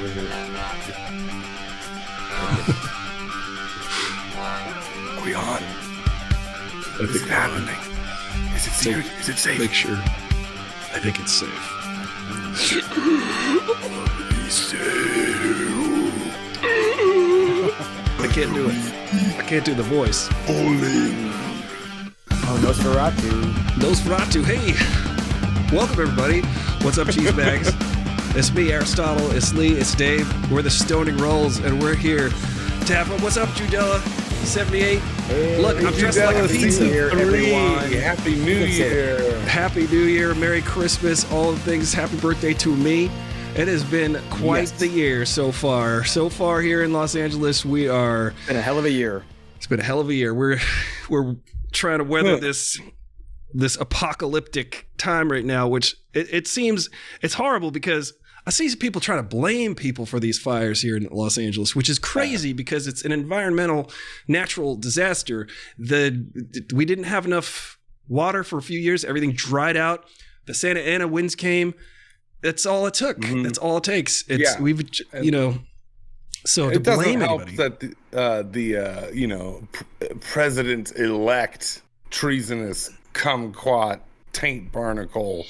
Are we on? Is it happening? Is it secret? Is it safe? Make sure. I think it's safe. I can't do it. I can't do the voice. Oh, Nosferatu. Hey! Welcome, everybody. What's up, cheese bags? It's me, Aristotle. It's Lee. It's Dave. We're the Stoning Rolls, and we're here to have fun. What's up, Judella? 78. Hey, look, I'm dressed like a pizza. Here, everyone. Happy New Year. Happy New Year, Merry Christmas, all the things. Happy birthday to me. It has been quite the year so far. So far here in Los Angeles, we are... It's been a hell of a year. It's been a hell of a year. We're trying to weather this apocalyptic time right now, which it seems it's horrible because I see people trying to blame people for these fires here in Los Angeles, which is crazy because it's an environmental natural disaster. We didn't have enough water for a few years. Everything dried out. The Santa Ana winds came. That's all it took. Mm-hmm. That's all it takes. So to it doesn't blame help anybody. that President-elect treasonous kumquat taint barnacle,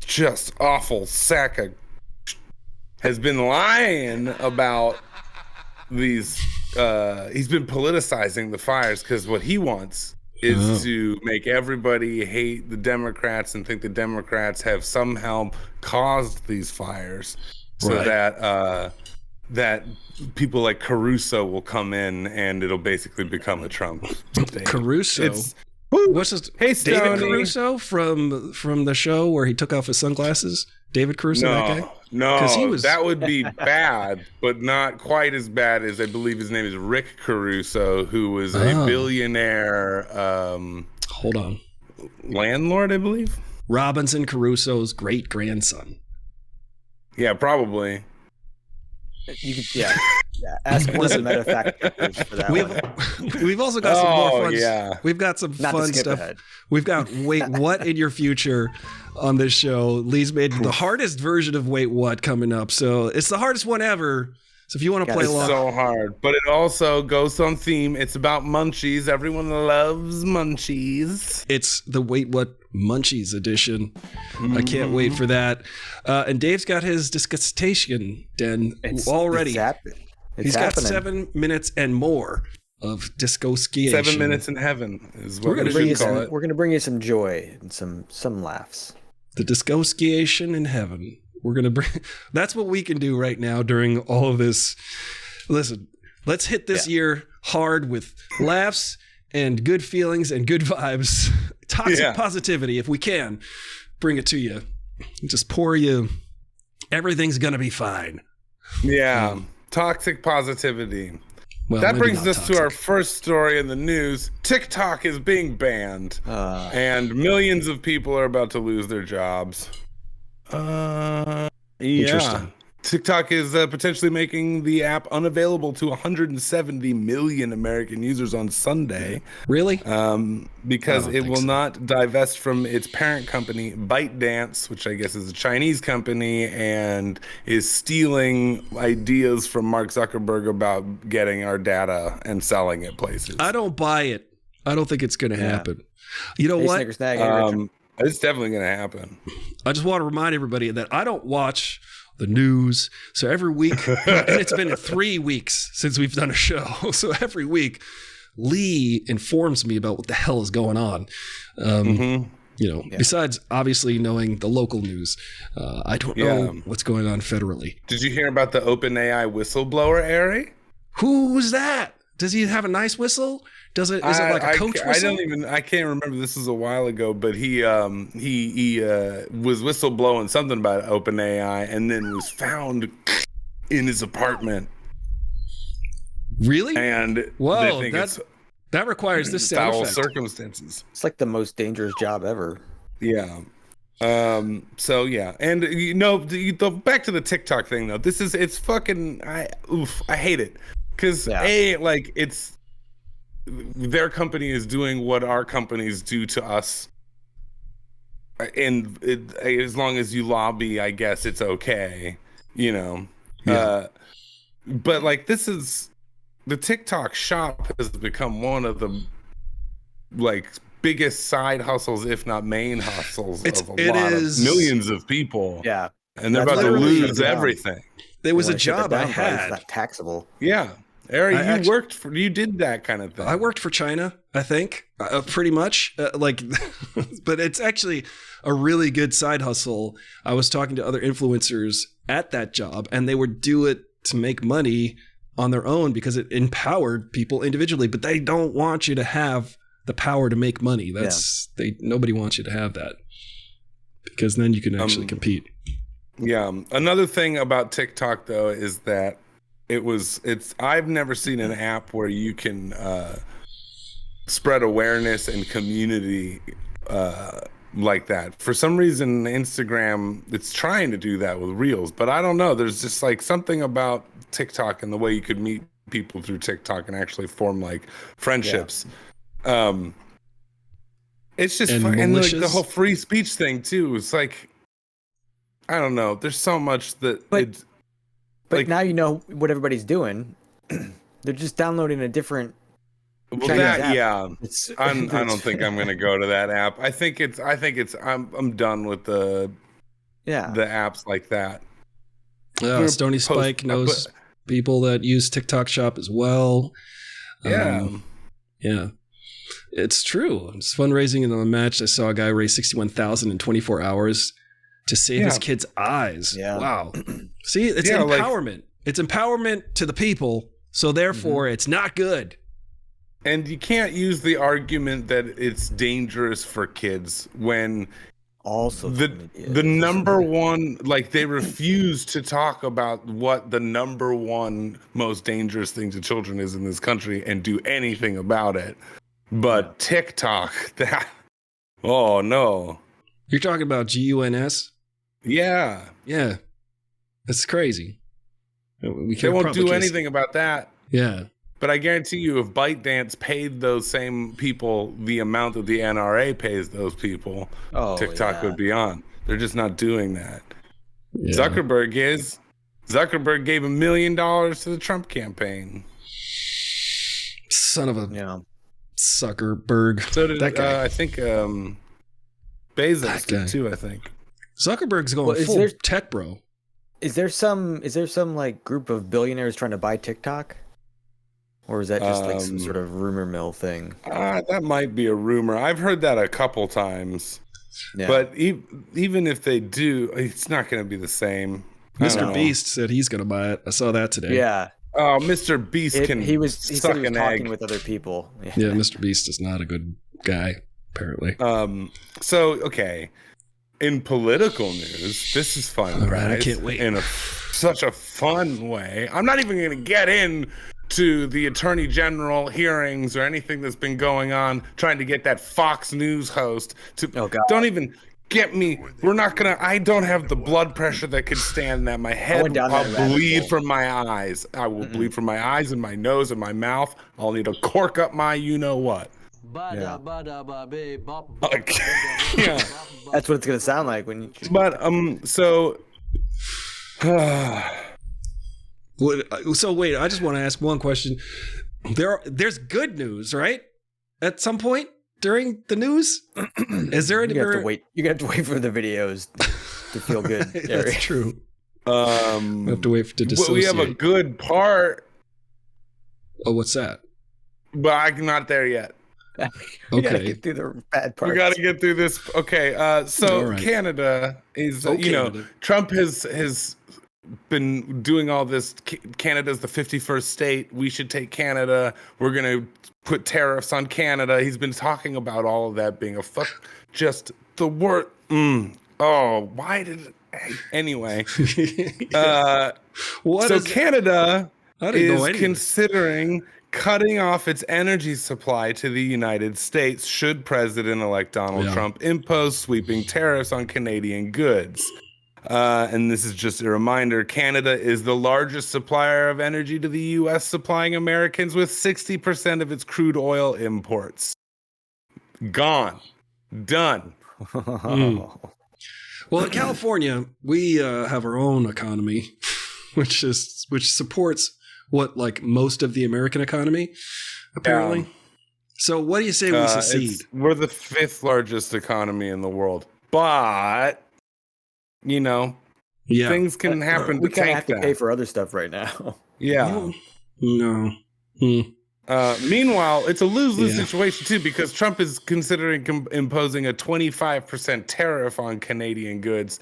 just awful sack of has been lying about these. He's been politicizing the fires because what he wants is to make everybody hate the Democrats and think the Democrats have somehow caused these fires, so that people like Caruso will come in and it'll basically become a Trump day. Caruso. What's his? Hey, David Caruso from the show where he took off his sunglasses. David Caruso, that guy? No, that would be bad, but not quite as bad as I believe his name is Rick Caruso, who was a billionaire. Hold on, landlord, I believe. Robinson Crusoe's great grandson. Yeah, probably. You could, ask one of the meta fact checkers for that We've also got some more fun. Yeah. We've got some Not fun to skip stuff. ahead. We've got Wait What in your future on this show. Lee's made the hardest version of Wait What coming up. So it's the hardest one ever. So if you want to play along. It's so hard, but it also goes on theme. It's about Munchies. Everyone loves Munchies. It's the Wait What Munchies edition. Mm-hmm. I can't wait for that. And Dave's got his Disassociation den already. He's got 7 minutes and more of Disassociation. 7 minutes in heaven is what we're going to call it. We're going to bring you some joy and some laughs. The Disassociation in heaven. We're going to bring... That's what we can do right now during all of this. Listen, let's hit this year hard with laughs and good feelings and good vibes. Toxic positivity, if we can. Bring it to you. Just pour you. Everything's going to be fine. Yeah. Toxic positivity. Well, that brings us to our first story in the news. TikTok is being banned. And millions of people are about to lose their jobs. Interesting. TikTok is potentially making the app unavailable to 170 million American users on Sunday. Really? Because it will not divest from its parent company, ByteDance, which I guess is a Chinese company, and is stealing ideas from Mark Zuckerberg about getting our data and selling it places. I don't buy it. I don't think it's going to happen. You know what? It's definitely going to happen. I just want to remind everybody that I don't watch the news. So every week, and it's been 3 weeks since we've done a show. So every week, Lee informs me about what the hell is going on. Besides obviously knowing the local news, I don't know what's going on federally. Did you hear about the OpenAI whistleblower, Ari? Who was that? Does he have a nice whistle? Is it like a coach whistle? I can't remember. This was a while ago, but he was whistleblowing something about OpenAI and then was found in his apartment. Really? And whoa, that requires this sound foul effect. Circumstances. It's like the most dangerous job ever. Yeah. So yeah, and back to the TikTok thing though. It's fucking. I hate it because it's. Their company is doing what our companies do to us, and as long as you lobby, I guess it's okay, Yeah. But like the TikTok shop has become one of the like biggest side hustles, if not main hustles, of a lot of millions of people. Yeah. And they're That's about to why they wanna shut lose it down. everything. There was They a wanna shut that job I down, but it's had. not taxable. Yeah. Ari, I actually- you did that kind of thing. I worked for China, I think, pretty much. Like, but it's actually a really good side hustle. I was talking to other influencers at that job, and they would do it to make money on their own because it empowered people individually. But they don't want you to have the power to make money. Nobody wants you to have that, because then you can actually compete. Yeah. Another thing about TikTok though is that I've never seen an app where you can spread awareness and community like that. For some reason, Instagram, it's trying to do that with Reels, but I don't know. There's just like something about TikTok and the way you could meet people through TikTok and actually form like friendships. It's just fun. And like the whole free speech thing too. It's like, I don't know. There's so much that But now you know what everybody's doing. They're just downloading a different Chinese app. I don't think I'm gonna go to that app. I'm done with the apps like that. Stony Spike knows people that use TikTok Shop as well. Yeah. It's true. It's fundraising in the match. I saw a guy raise $61,000 in 24 hours to save his kid's eyes. Yeah. Wow. See, it's empowerment. It's empowerment to the people. So therefore, it's not good. And you can't use the argument that it's dangerous for kids when also the number one, like they refuse to talk about what the number one most dangerous thing to children is in this country and do anything about it. But TikTok, oh no. You're talking about GUNS? Yeah. Yeah. That's crazy. They won't do anything about that. Yeah. But I guarantee you, if ByteDance paid those same people the amount that the NRA pays those people, TikTok would be on. They're just not doing that. Yeah. Zuckerberg gave $1 million to the Trump campaign. Son of a Zuckerberg. So did that guy. I think Bezos did too. I think Zuckerberg's going full tech bro. Is there some like group of billionaires trying to buy TikTok? Or is that just like some sort of rumor mill thing? That might be a rumor. I've heard that a couple times. Yeah. But even if they do, it's not going to be the same. Mr. Beast said he's going to buy it. I saw that today. Yeah. Oh, Mr. Beast he said he was talking with other people. Yeah, Mr. Beast is not a good guy, apparently. So, okay. In political news, this is fun. All right, I can't wait. In such a fun way. I'm not even going to get in to the Attorney General hearings or anything that's been going on, trying to get that Fox News host to don't even get me. I don't have the blood pressure that could stand that. My head will bleed from my eyes. I will bleed from my eyes and my nose and my mouth. I'll need to cork up my you-know-what. Yeah. That's what it's going to sound like when you... But, so... So wait, I just want to ask one question. There's good news, right? At some point during the news, is there any? You're gonna have to wait for the videos to feel good. That's true. We have to wait to dissociate. We have a good part. Oh, what's that? But I'm not there yet. We gotta get through the bad parts. We gotta get through this. Okay, so Canada is, Trump has been doing all this. Canada's the 51st state. We should take Canada. We're gonna put tariffs on Canada. He's been talking about all of that being just the word. Why did it? Anyway, Canada is considering cutting off its energy supply to the United States should President-elect Donald Trump impose sweeping tariffs on Canadian goods. And this is just a reminder, Canada is the largest supplier of energy to the U.S., supplying Americans with 60% of its crude oil imports. Gone. Done. Well, in California, we have our own economy. which supports what, like, most of the American economy, apparently. So what do you say we secede? We're the 5th largest economy in the world, but things can happen. We to kind of tank have to that. pay for other stuff right now. Yeah. No. Meanwhile, it's a lose-lose situation too, because Trump is considering imposing a 25% tariff on Canadian goods.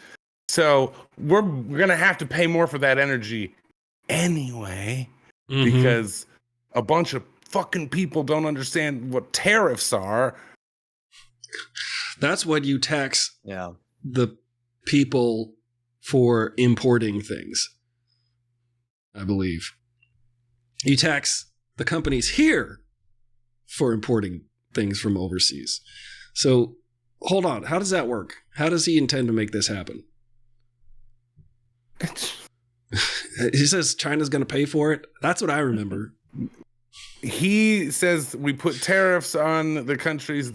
So we're gonna have to pay more for that energy anyway, because a bunch of fucking people don't understand what tariffs are. That's what you tax Yeah. the people for importing things, I believe. You tax the companies here for importing things from overseas. So hold on. How does that work? How does he intend to make this happen? He says China's going to pay for it. That's what I remember. He says we put tariffs on the countries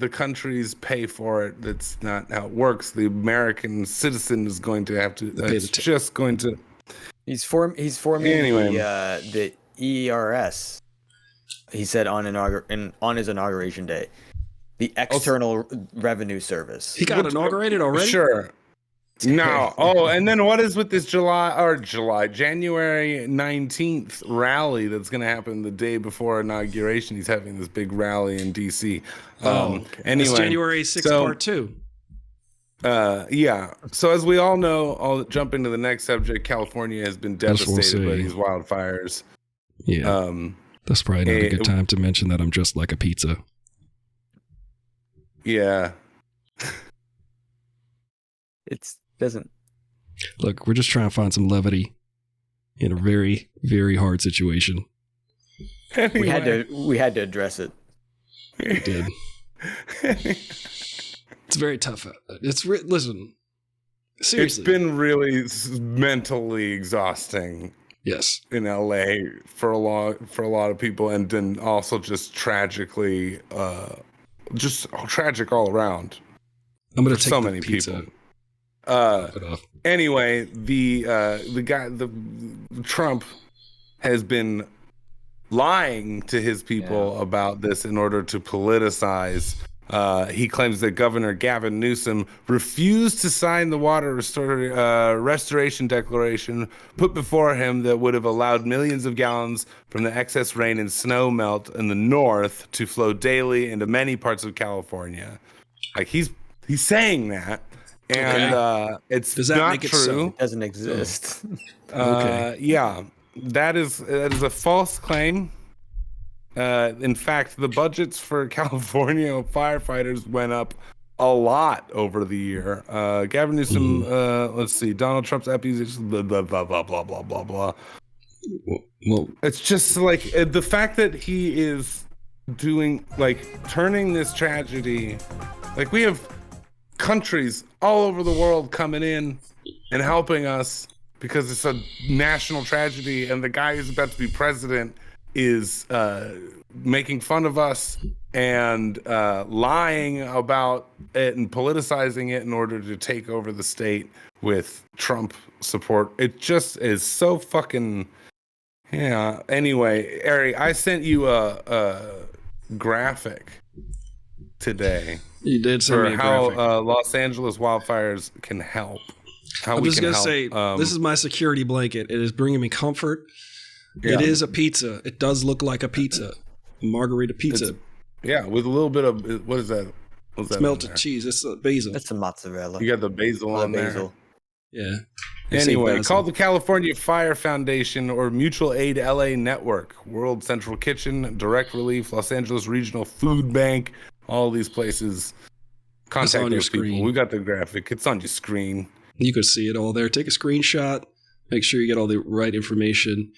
pay for it. That's not how it works. The American citizen is going to have to. It's just going to. He's forming the ERS. He said on his inauguration day, the External Revenue Service. He got inaugurated already? Sure. No. Oh, and then what is with this January 19th rally that's going to happen the day before inauguration? He's having this big rally in DC. Okay. Anyway, it's January 6th, part 2. Yeah. So as we all know, I'll jump into the next subject. California has been devastated by these wildfires. Yeah. That's probably not a good time to mention that I'm just like a pizza. Yeah. It doesn't. Look, we're just trying to find some levity in a very, very hard situation. Anyway. We had to address it. We did. It's very tough. Listen, seriously. It's been really mentally exhausting. Yes. In LA for a lot of people, and then also just tragically, just tragic all around. I'm going to take so the many pizza. people. Anyway, the Trump has been lying to his people about this in order to politicize. He claims that Governor Gavin Newsom refused to sign the water restoration declaration put before him that would have allowed millions of gallons from the excess rain and snow melt in the north to flow daily into many parts of California. Like he's saying that, and it's Does that not make it true. so? It doesn't exist. Okay. Yeah, that is a false claim. In fact, the budgets for California firefighters went up a lot over the year. Gavin Newsom, let's see, Donald Trump's EPs, blah, blah, blah, blah, blah, blah, blah, blah. Well, it's just like the fact that he is turning this tragedy, like we have countries all over the world coming in and helping us because it's a national tragedy, and the guy who's about to be president is making fun of us and lying about it and politicizing it in order to take over the state with Trump support. It just is so fucking Anyway, Ari, I sent you a graphic today. You did send me a graphic. How Los Angeles wildfires can help. I'm just going to say, this is my security blanket. It is bringing me comfort. Yeah. It is a pizza. It does look like a pizza. Margarita pizza. With a little bit of, what is that? It's melted cheese. It's basil. That's some mozzarella. You got the basil on there. Yeah. Anyway, called the California Fire Foundation or Mutual Aid LA Network, World Central Kitchen, Direct Relief, Los Angeles Regional Food Bank, all these places. Contact those people. We got the graphic. It's on your screen. You can see it all there. Take a screenshot. Make sure you get all the right information.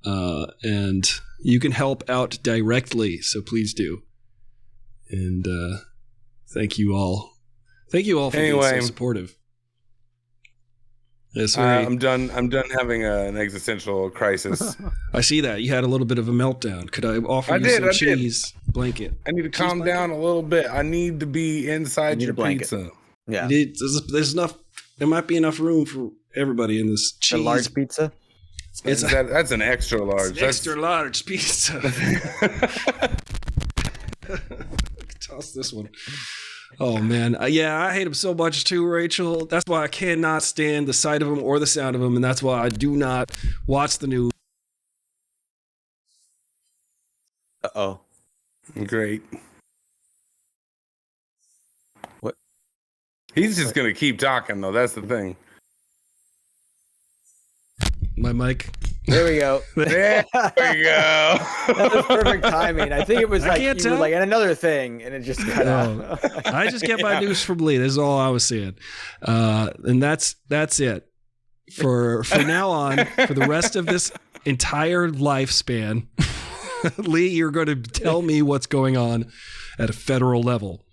And you can help out directly, so please do. And thank you all. Thank you all for being so supportive. I'm done having an existential crisis. I see that. You had a little bit of a meltdown. Could I offer you some cheese blanket? I need to calm down a little bit. I need to be inside your pizza. Yeah. There's enough. There might be enough room for everybody in this cheese. A large pizza? That's an extra large. It's extra large pizza. Toss this one. Oh man, yeah, I hate him so much too, Rachel. That's why I cannot stand the sight of him or the sound of him, and that's why I do not watch the news. Uh-oh. Great. What? He's just gonna keep talking though. That's the thing. My mic. There we go. There we go. That was perfect timing. I think it was I like can't you were tell. like, and another thing, and it just cut out. I just get my news from Lee. This is all I was saying, and that's it for now on. For the rest of this entire lifespan, Lee, you're going to tell me what's going on at a federal level.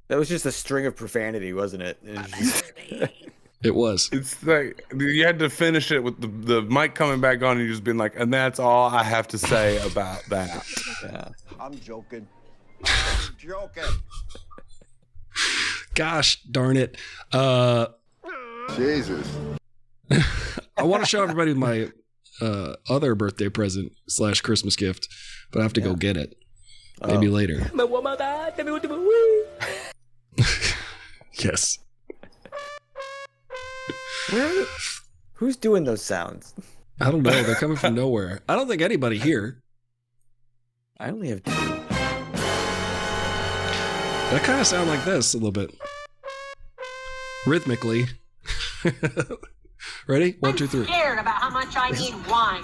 That was just a string of profanity, wasn't it? It was just- It was. It's like you had to finish it with the mic coming back on, and you just been like, and that's all I have to say about that. yeah. I'm joking. I'm joking. Gosh darn it. Jesus. I want to show everybody my other birthday present / Christmas gift, but I have to go get it. Maybe later. Yes. Who's doing those sounds? I don't know. They're coming from nowhere. I don't think anybody here. I only have 2. That kind of sound like this a little bit. Rhythmically. Ready? 1, 2, 3. Scared about how much I need wine.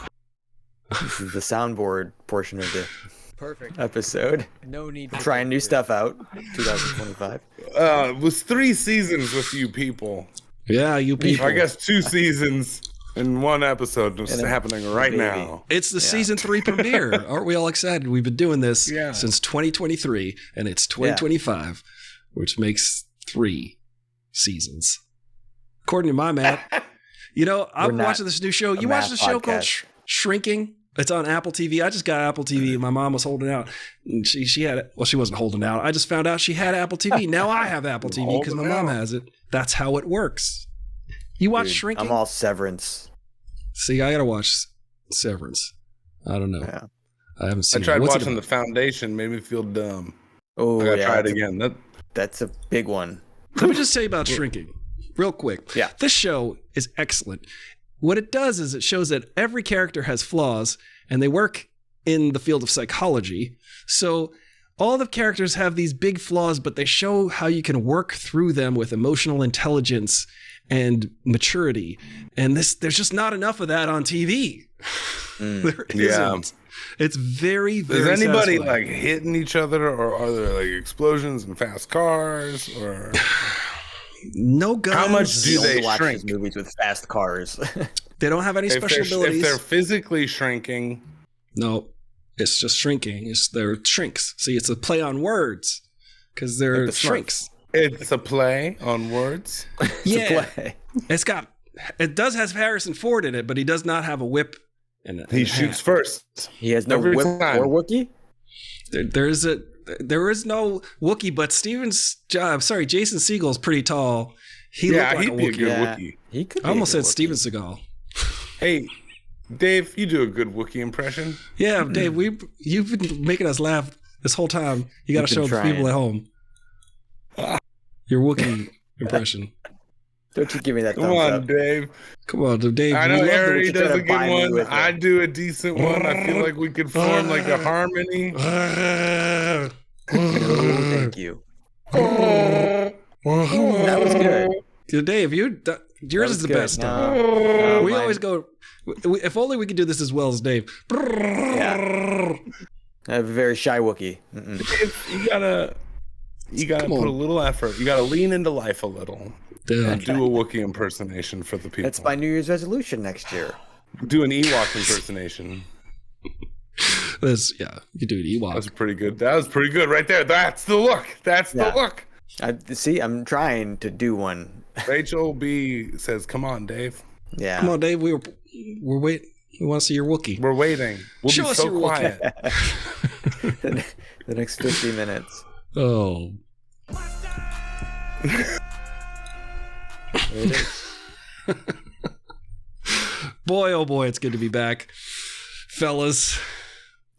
This is the soundboard portion of the Perfect. episode. No need. Trying new stuff out. 2025. It was 3 seasons with you people. Yeah, you people. I guess 2 seasons in 1 episode is And a happening right baby. now. It's the season 3 premiere. Aren't we all excited? We've been doing this since 2023, and it's 2025, which makes 3 seasons. According to my math. You know, I'm not watching this new show. You math watch the show called podcast. Shrinking? It's on Apple TV. I just got Apple TV. My mom was holding out. And she had it. Well, she wasn't holding out. I just found out she had Apple TV. Now I have Apple TV because my mom has it. That's how it works. You watch Dude, Shrinking? I'm all Severance. See, I got to watch Severance. I don't know. Yeah. I haven't I seen tried it. What's it watching The about? Foundation, made me feel dumb. Oh, I gotta yeah, try it that's a- again. That's a big one. Let me just tell you about Shrinking real quick. Yeah. This show is excellent. What it does is it shows that every character has flaws and they work in the field of psychology. So all the characters have these big flaws, but they show how you can work through them with emotional intelligence and maturity. And there's just not enough of that on TV. There isn't. Yeah. It's very, very Is anybody satisfying. like hitting each other, or are there like explosions and fast cars, or no guns? How much do You they only watch shrink? these movies with fast cars. They don't have any if special they're, abilities. if they're physically shrinking? No, it's just shrinking. They're shrinks. See, it's a play on words because they're Like the Smurfs. shrinks. It's a play on words. Yeah, Play. it does have Harrison Ford in it, but he does not have a whip. And He shoots first. He has no Every whip time. or Wookiee? There is no Wookiee, but Jason Segel's pretty tall. He Yeah, looked like he'd a be a Wookiee. good Yeah. Wookiee. He could. I almost be a said good Steven Wookiee. Seagal. Hey, Dave, you do a good Wookiee impression. Yeah, Dave, you've been making us laugh this whole time. You got to You've show been the people trying. at home your Wookiee impression. Don't you give me that Come thumbs on, up. Dave. Come on, Dave. I we know love the Ari you're does trying a to buy good me one. with it. I do a decent one. I feel like we could form like a harmony. Oh, thank you. That was good. Dave, yours was is the good. best. No, We mine- always go. If only we could do this as well as Dave. Yeah. I have a very shy Wookiee. Mm-mm. You gotta Come put on. a little effort. You gotta lean into life a little. Yeah. And do a Wookiee impersonation for the people. That's my New Year's resolution next year. Do an Ewok impersonation. You do an Ewok. That's pretty good. That was pretty good right there. That's the look. That's the Yeah. look. See, I'm trying to do one. Rachel B says, "Come on, Dave. Yeah. Come on, Dave. We're waiting. We want to see your Wookiee. We're waiting. We'll Show be us so your Wookiee." quiet." The next 50 minutes. Oh, There it is. Boy, oh boy, it's good to be back. Fellas,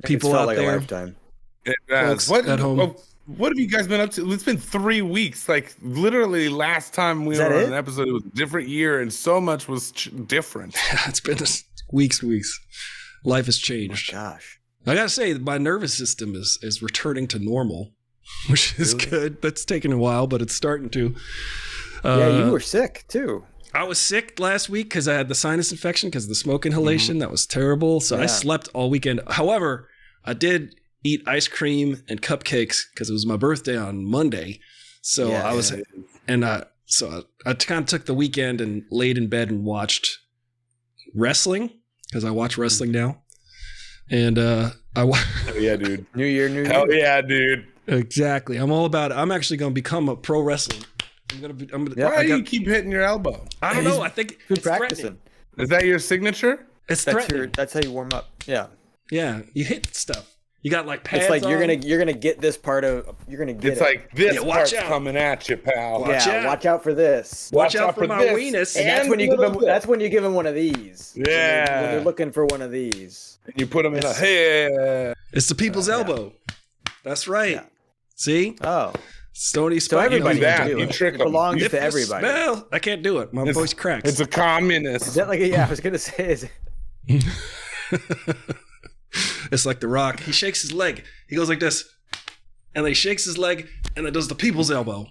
people It's felt out like there. a lifetime. It has. Folks at home. What have you guys been up to? It's been 3 weeks. Like literally, last time we Is that were on it? an episode, it was a different year, and so much was different. It's been weeks. Life has Oh changed. my gosh. I gotta say, my nervous system is returning to normal, which is good. That's taken a while, but it's starting to. Yeah, you were sick too. I was sick last week because I had the sinus infection because of the smoke inhalation. That was terrible. So I Yeah. slept all weekend. However, I did eat ice cream and cupcakes because it was my birthday on Monday. So Yeah, I was, and so I kind of took the weekend and laid in bed and watched wrestling because I watch wrestling now. And Hell yeah, dude. New year. Hell yeah, dude. exactly. I'm all about it. I'm actually going to become a pro wrestler. Yeah. Why do you keep hitting your elbow? I don't know. I think Good it's practicing. threatening. Is that your signature? It's That's threatening. that's how you warm up. Yeah. Yeah, you hit stuff. You got like pads It's like you're on. gonna get this part of you're gonna get It's it. like this Yeah, watch part's out. coming at you, pal. Watch yeah, out. watch out for this. Watch out for my this. weenus. And that's And when you give little them. bit. That's when you give them one of these. When Yeah. they're looking for one of these. And you put them in a hey. It's the people's elbow. That's right. Yeah. See? Oh, Stony so Spike. everybody that. can do You it. trick It 'em. belongs If to you everybody. smell, I can't do it. My voice cracks. It's a communist. Is that like yeah? I was gonna say. Is it, It's like The Rock. He shakes his leg. He goes like this. And then he shakes his leg and then does the people's elbow.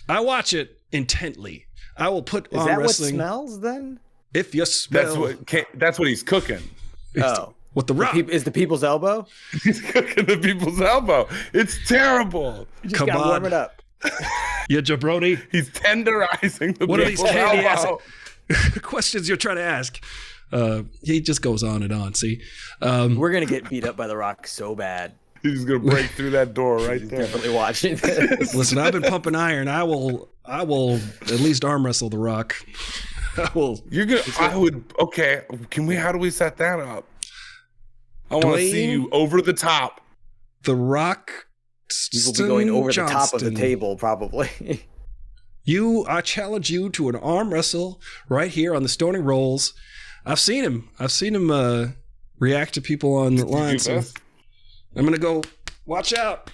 I watch it intently. I will put is on that what wrestling smells then? if you smell That's what he's cooking. Oh, what The Rock. is the people's elbow? He's cooking the people's elbow. It's terrible. You just Come gotta on. warm it up. You jabroni. He's tenderizing the What are these people's candy elbow. questions you're trying to ask? He just goes on and on. See? We're gonna get beat up by the Rock so bad. He's gonna break through that door right there. Definitely watching this. Listen, I've been pumping iron. I will at least arm wrestle The Rock. I will. You're gonna. I would. Okay. Can we? How do we set that up? I want to Dwayne? see you over the top. The Rock. You will be going over the top of the Johnston. table, probably. I challenge you to an arm wrestle right here on the Stony Rolls. I've seen him react to people on the line. So I'm gonna go. Watch out!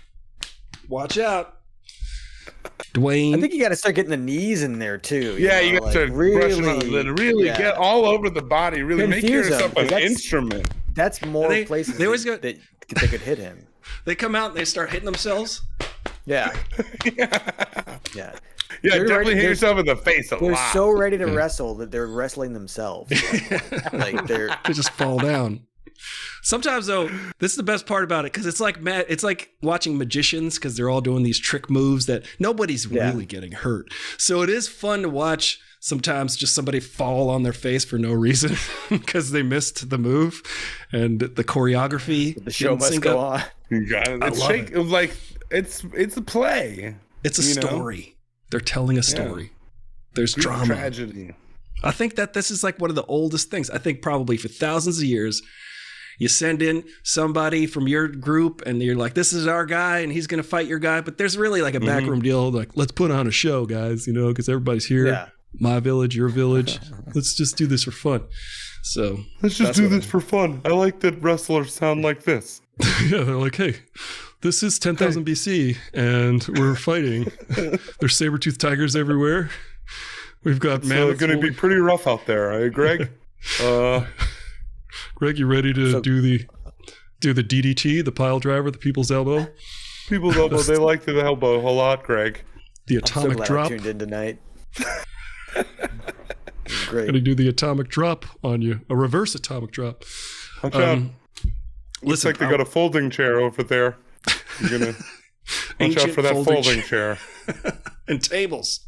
Dwayne. I think you got to start getting the knees in there too. Yeah, you got to brush it on, really, then really yeah. get all over the body. Really make Confuse 'em, yourself 'cause an that's- instrument. That's more They- places they always that, go- that they could hit him. They come out and they start hitting themselves. Yeah, Yeah, yeah. definitely ready- hit they're- yourself in the face a They're lot. so ready to wrestle that they're wrestling themselves. Like they're They just fall down. Sometimes though, this is the best part about it because it's like it's like watching magicians because they're all doing these trick moves that nobody's really getting hurt. So it is fun to watch. Sometimes just somebody fall on their face for no reason because they missed the move and the choreography. the show didn't must sync go up. on. You got it. I It's love shake. It was like it's a play. It's a You know? story. They're telling a story. There's Greek drama. tragedy. I think that this is like one of the oldest things. I think probably for thousands of years, you send in somebody from your group and you're like, this is our guy and he's going to fight your guy. But there's really like a backroom deal. Like, let's put on a show, guys, because everybody's here. Yeah. My village, your village. Let's just do this for fun. So Let's just that's do what this for fun. I like that wrestlers sound like this. yeah, they're like, hey, this is 10,000 BC and we're fighting. There's saber-toothed tigers everywhere. We've got So mammoths. it's going to be pretty rough out there, eh, Greg? Greg, you ready to do the DDT, the pile driver, the people's elbow, People's elbow, they like the elbow a lot, Greg. the So atomic glad I drop? tuned in tonight. Great. Gonna do the atomic drop on you, a reverse atomic drop. Watch out. Listen, Looks like they got a folding chair over there. You're going to watch out Ancient for that folding folding chair. and tables.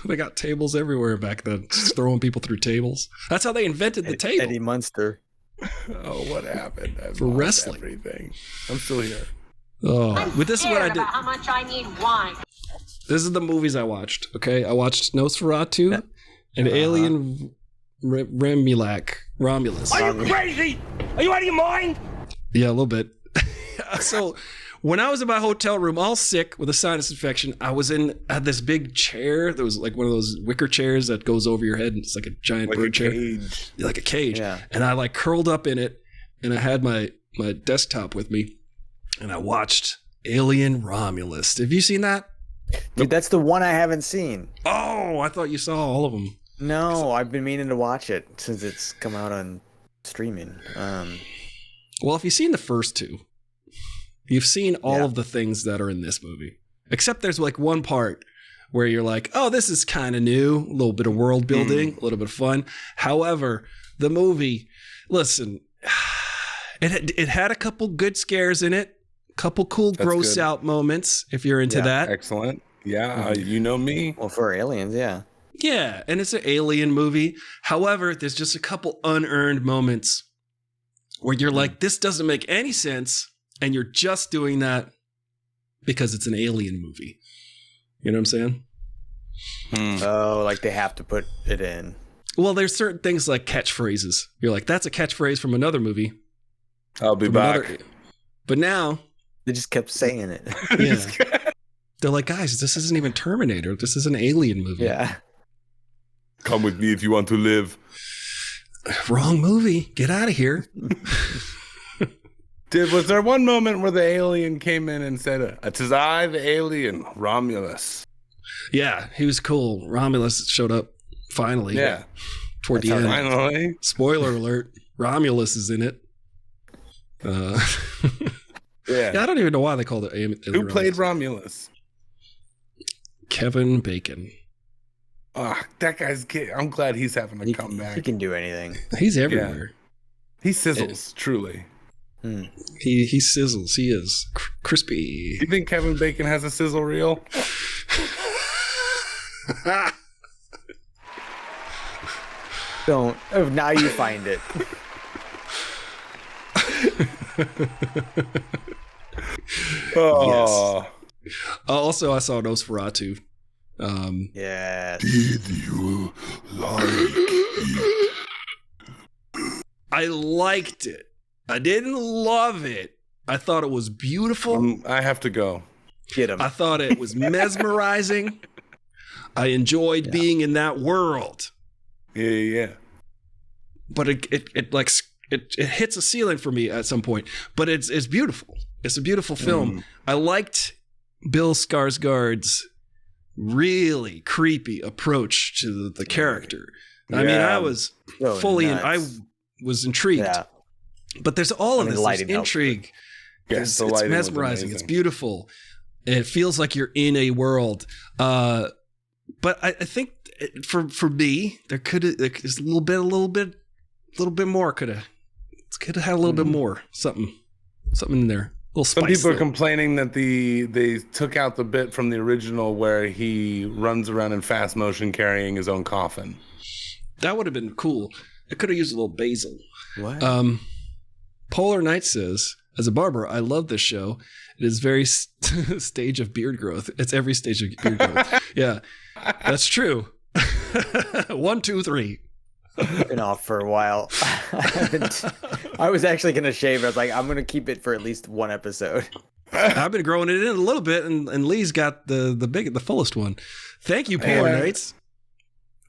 They got tables everywhere back then, just throwing people through tables. That's how they invented the table. Eddie Munster. Oh, what happened? I For lost wrestling. everything. I'm still here. Oh, but this is what I Scared did. about how much I need wine. This is the movies I watched. Okay, I watched Nosferatu and Alien Romulus. Are you crazy? Are you out of your mind? Yeah, a little bit. So When I was in my hotel room, all sick with a sinus infection, I had this big chair that was like one of those wicker chairs that goes over your head, and it's like a giant bird chair, like a cage. Yeah. And I like curled up in it, and I had my desktop with me, and I watched Alien Romulus. Have you seen that? Dude, that's the one I haven't seen. Oh, I thought you saw all of them. No, I've been meaning to watch it since it's come out on streaming. Well, if you've seen the first two, you've seen all of the things that are in this movie. Except there's like one part where you're like, oh, this is kind of new. A little bit of world building, a little bit of fun. However, the movie, listen, it had a couple good scares in it. A couple cool gross out moments, if you're into that. Excellent. Yeah, you know me. Well, for aliens, yeah. Yeah, and it's an alien movie. However, there's just a couple unearned moments where you're like, this doesn't make any sense, and you're just doing that because it's an alien movie. You know what I'm saying? Oh, like they have to put it in. Well, there's certain things like catchphrases. You're like, that's a catchphrase from another movie. I'll be back. But now... They just kept saying it. Yeah. They're like, guys, this isn't even Terminator. This is an alien movie. Yeah. Come with me if you want to live. Wrong movie. Get out of here. Was there one moment where the alien came in and said, "'Tis I, the alien, Romulus"? Yeah, he was cool. Romulus showed up finally. Yeah. Toward the end. Finally. Spoiler alert. Romulus is in it. Yeah, I don't even know why they called it. Who played Romulus? Kevin Bacon. That guy's kid. I'm glad he's having a comeback. He can do anything. He's everywhere. He sizzles, truly. He sizzles. He is crispy. You think Kevin Bacon has a sizzle reel? Don't. Oh, now you find it. Oh. Yes. Also, I saw Nosferatu. Yes. Did you like it? I liked it. I didn't love it. I thought it was beautiful. I have to go. Get him. I thought it was mesmerizing. I enjoyed being in that world. Yeah. But it hits a ceiling for me at some point. But it's beautiful. It's a beautiful film. I liked Bill Skarsgård's really creepy approach to the character. I mean, I was I was intrigued. Yeah. But there's all of this intrigue. Yes, it's mesmerizing. It's beautiful. It feels like you're in a world. But I think for me, there's a little bit more. Could have had a little bit more. Something in there. Some people are complaining that they took out the bit from the original where he runs around in fast motion carrying his own coffin. That would have been cool. It could have used a little basil. What? Polar Knight says, as a barber, I love this show. It is very stage of beard growth. It's every stage of beard growth. Yeah, that's true. 1, 2, 3. Been off for a while. I was actually going to shave. I was like, I'm going to keep it for at least one episode. I've been growing it in a little bit, and Lee's got the fullest one. Thank you, Polar Knights.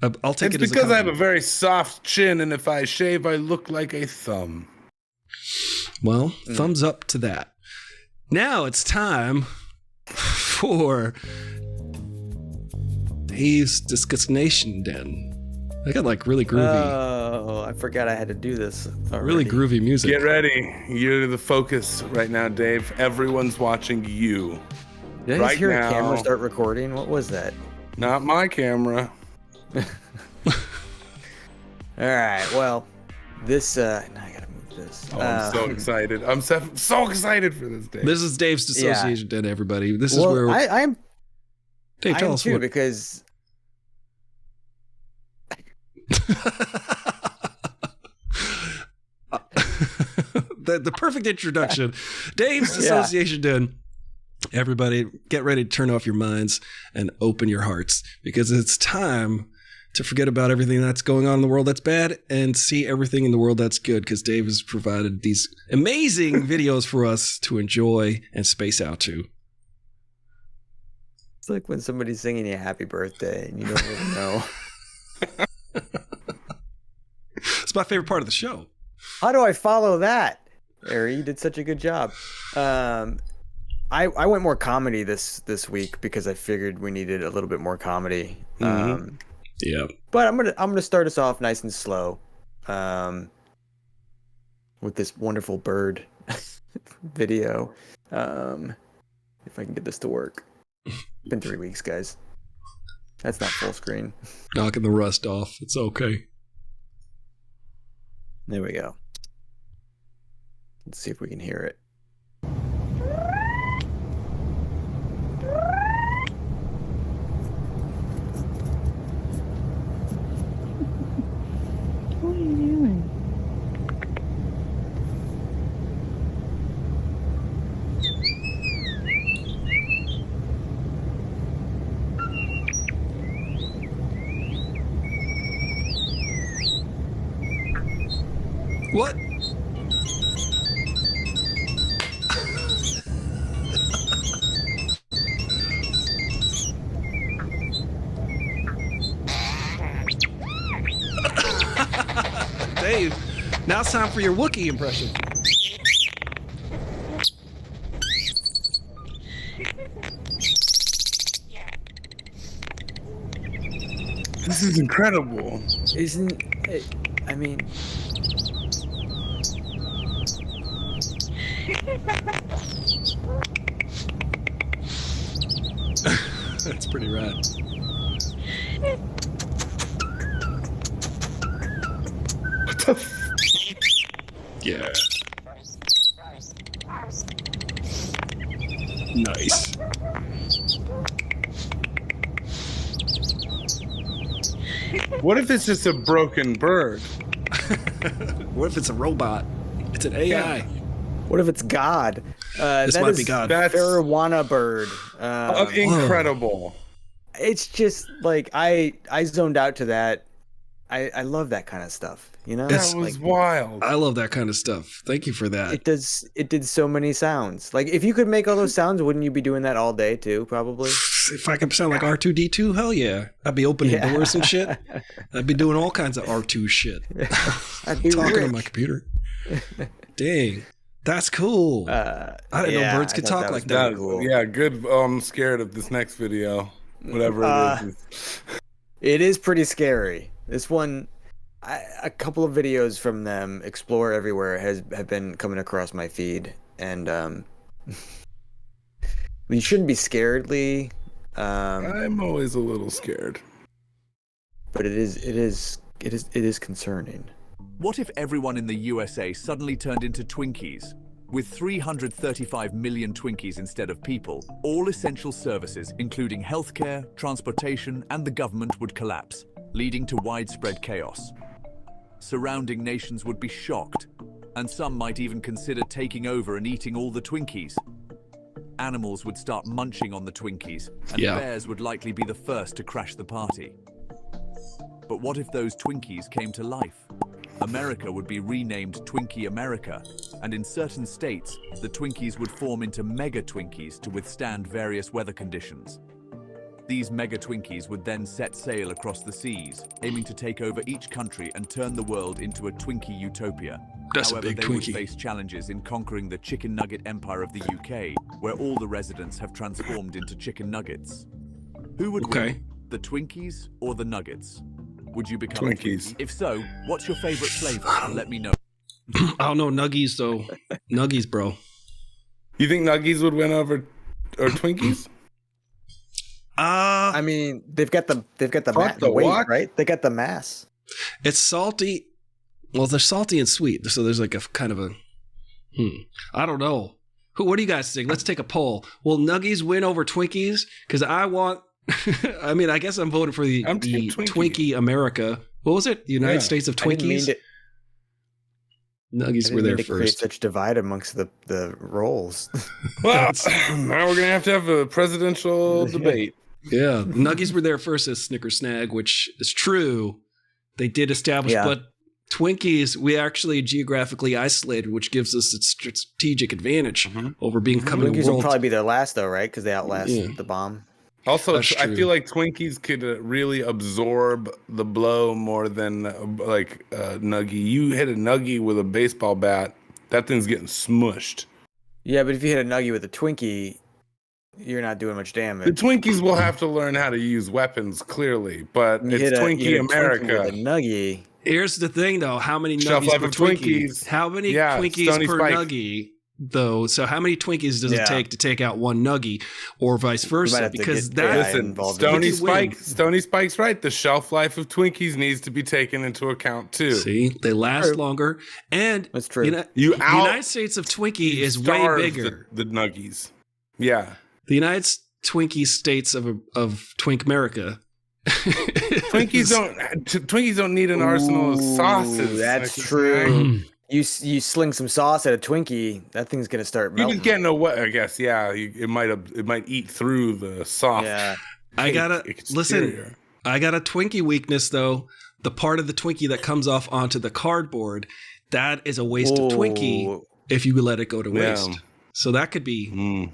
I'll take it as a compliment. It's because I have a very soft chin, and if I shave, I look like a thumb. Well, thumbs up to that. Now it's time for Dave's Discussation Den. I got like really groovy. Oh, I forgot I had to do this already. Really groovy music. Get ready. You're the focus right now, Dave. Everyone's watching you. Did I just hear a camera start recording? What was that? Not my camera. All right. Well, this. Now I gotta move this. Oh, I'm so excited. I'm so excited for this, Dave. This is Dave's Dissociation Den, everybody. This is where I'm. Dave, tell us too, what. Because. the perfect introduction. Dave's Dissociation Den. Everybody, get ready to turn off your minds and open your hearts because it's time to forget about everything that's going on in the world that's bad and see everything in the world that's good, because Dave has provided these amazing videos for us to enjoy and space out to. It's like when somebody's singing you happy birthday and you don't really know. It's my favorite part of the show. How do I follow that? Ari, you did such a good job. I went more comedy this week because I figured we needed a little bit more comedy. Yeah. But I'm gonna start us off nice and slow, with this wonderful bird video. If I can get this to work. It's been 3 weeks, guys. That's not full screen. Knocking the rust off. It's okay. There we go. Let's see if we can hear it. What are you doing? What? Dave, now it's time for your Wookiee impression. This is incredible. Isn't it? I mean, That's pretty rad. What the Yeah. Nice. What if it's just a broken bird? What if it's a robot? It's an AI. Yeah. what if it's God? This that might is be God. That's Marijuana bird. incredible. It's just like I zoned out to that. I love that kind of stuff. You know, That was wild. I love that kind of stuff. Thank you for that. it did so many sounds. Like if you could make all those sounds, wouldn't you be doing that all day too? Probably. If I could sound like R2D2, hell yeah. I'd be opening doors and shit. I'd be doing all kinds of R2 shit. I'd be Talking rich. on my computer. Dang. That's cool. I didn't know birds could talk like that. Cool. Yeah, good. I'm scared of this next video. Whatever it is. It is pretty scary. This one, a couple of videos from them, Explore Everywhere, have been coming across my feed, and you shouldn't be scared, Lee. I'm always a little scared. But it is concerning. What if everyone in the USA suddenly turned into Twinkies? With 335 million Twinkies instead of people, all essential services, including healthcare, transportation, and the government would collapse, leading to widespread chaos. Surrounding nations would be shocked, and some might even consider taking over and eating all the Twinkies. Animals would start munching on the Twinkies, and bears would likely be the first to crash the party. But what if those Twinkies came to life? America would be renamed Twinkie America, and in certain states, the Twinkies would form into Mega Twinkies to withstand various weather conditions. These Mega Twinkies would then set sail across the seas, aiming to take over each country and turn the world into a Twinkie utopia. That's However, a big they would Twinkie. face challenges in conquering the chicken nugget empire of the UK, where all the residents have transformed into chicken nuggets. Who would win, the Twinkies or the nuggets? Would you become a Twinkies. Twinkie? If so, what's your favorite flavor? Let me know. I don't know Nuggies though. Nuggies, bro. You think Nuggies would win over or Twinkies? I mean, they've got the the weight, what? right? They got the mass. It's salty. Well, they're salty and sweet, so there's like a kind of a. I don't know. What do you guys think? Let's take a poll. Will Nuggies win over Twinkies? Because I want. I mean, I guess I'm voting for the Twinkie America. What was it? The United States of Twinkies. Nuggies were there to create first. such divide amongst the roles. Well, now we're gonna have a presidential debate. Yeah, Nuggies were there first as Snicker Snag, which is true. They did establish, but Twinkies, we actually geographically isolated, which gives us a strategic advantage over becoming a Twinkies world. will probably be their last, though, right? Because they outlast the bomb. Also, That's I true. feel like Twinkies could really absorb the blow more than like Nuggie. You hit a Nuggie with a baseball bat, that thing's getting smushed. Yeah, but if you hit a Nuggie with a Twinkie, you're not doing much damage. The Twinkies will have to learn how to use weapons, clearly, but You it's hit a Twinkie America. Twinkie with a Nuggie. Here's the thing, though. How many Shelf Nuggies life per of Twinkie? Twinkies. How many Yeah, Twinkies Stony per Spike. Nuggie, though? So how many Twinkies does it take to take out one Nuggie, or vice might versa? have to Because get that AI Listen, involved in Stony it. Win. Spike's right. The shelf life of Twinkies needs to be taken into account too. see, they last longer, and That's true. the You United States of Twinkie is way starve bigger. The Nuggies. Yeah. The United Twinkie states of Twink America. Twinkies don't need an arsenal of sauces. That's Like, true. You sling some sauce at a Twinkie, that thing's gonna start You melting. just getting away, I guess. Yeah, it might eat through the soft. Yeah. I gotta listen. exterior. I got a Twinkie weakness though. The part of the Twinkie that comes off onto the cardboard, that is a waste of Twinkie Oh. if you let it go to Yeah. waste. So that could be Mm.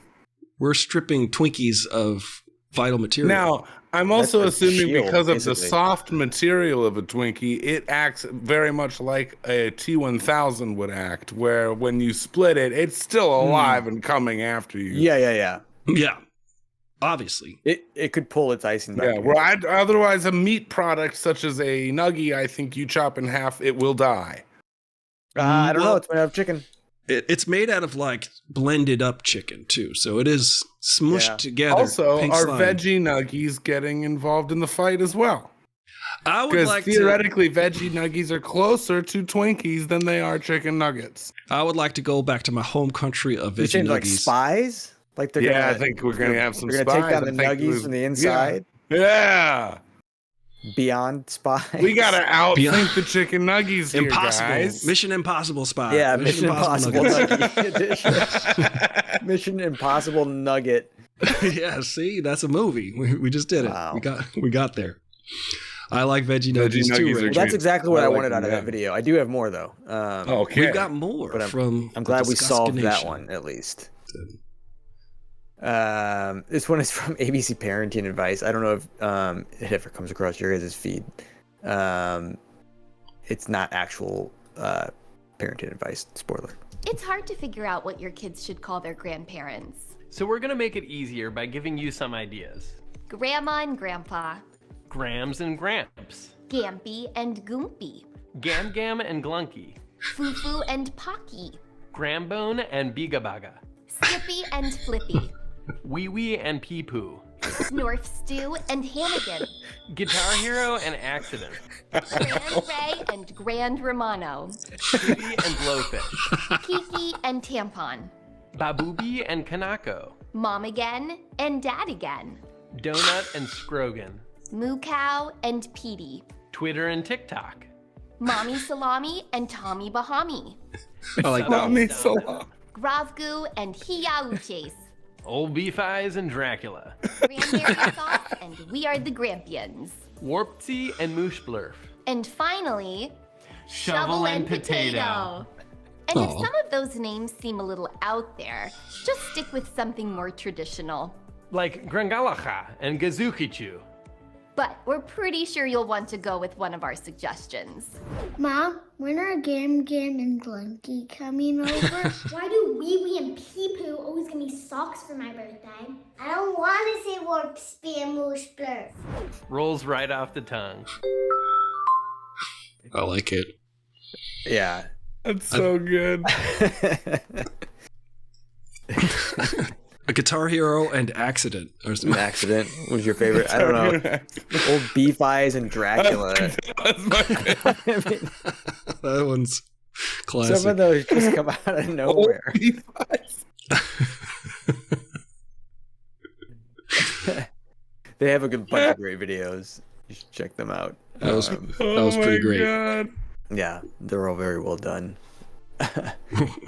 we're stripping Twinkies of vital material. Now, I'm also That's a assuming shield, because of the basically. soft material of a Twinkie, it acts very much like a T1000 would act, where when you split it, it's still alive and coming after you. Yeah. yeah, obviously. It could pull its icing back. Yeah, where otherwise a meat product such as a Nuggie, I think you chop in half, it will die. I don't know. Well- It's made out of chicken. It's made out of like blended up chicken too, so it is smushed Yeah. together. Also, pink are slime. veggie Nuggies getting involved in the fight as well? I would Because like to. theoretically, veggie Nuggies are closer to Twinkies than they are chicken nuggets. I would like to go back to my home country of You veggie change like nuggies. spies? Like they're Yeah, gonna, I think we're gonna have some They're gonna take spies. down the I think Nuggies from the inside. Yeah. Beyond spies. We gotta outthink Beyond- the chicken nuggies here, Impossible. guys. Mission Impossible spy. Yeah, Mission Impossible nuggets. Nugget edition. Mission Impossible Nugget. Yeah, see, that's a movie. We just did it. Wow. We got there. I like veggie Veggie nuggies too. nuggies are Rich. Well, that's exactly what I I like wanted out of them, that video. I do have more though. Okay. We've got more But from. I'm the glad we solved that Disassociation. one at least. This one is from ABC Parenting Advice. I don't know if it ever comes across your guys' feed. It's not actual parenting advice. Spoiler. It's hard to figure out what your kids should call their grandparents. So we're gonna make it easier by giving you some ideas. Grandma and Grandpa, Grams and Gramps. Gampy and Goompy, Gam Gam and Glunky. Fufu and Pocky, Grambone and Bigabaga. Slippy and Flippy, Wee Wee and Pee Poo. Snorf Stew and Hannigan, Guitar Hero and Accident. Grand Ray and Grand Romano, Shitty and Blowfish. Kiki and Tampon, Babooby and Kanako. Mom Again and Dad Again, Donut and Scrogan. Moo Cow and Petey, Twitter and TikTok. Mommy Salami and Tommy Bahami, I like that. Me so long. Gravgoo and Hiauches, Old Beef Eyes and Dracula. Cranberry Sauce and We Are the Grampians. Warpsy and Moosh Blurf. And finally, Shovel and Potato. And if Aw. some of those names seem a little out there, just stick with something more traditional. Like Grangalacha and Gazukichu. But we're pretty sure you'll want to go with one of our suggestions. Mom, when are Gam Gam and Glunky coming over? Why do Wee Wee and Pee Poo always give me socks for my birthday? I don't want to say Warp Spam Moosh Blurf. Rolls right off the tongue. I like it. Yeah. That's so good. A Guitar Hero and Accident. Or An accident was your favorite. I don't know. Old Beef Eyes and Dracula. That's my favorite. I mean, that one's classic. some of those just come out of nowhere. Beef eyes. They have a good bunch of great videos. You should check them out. That was Oh pretty my great. God. Yeah, they're all very well done.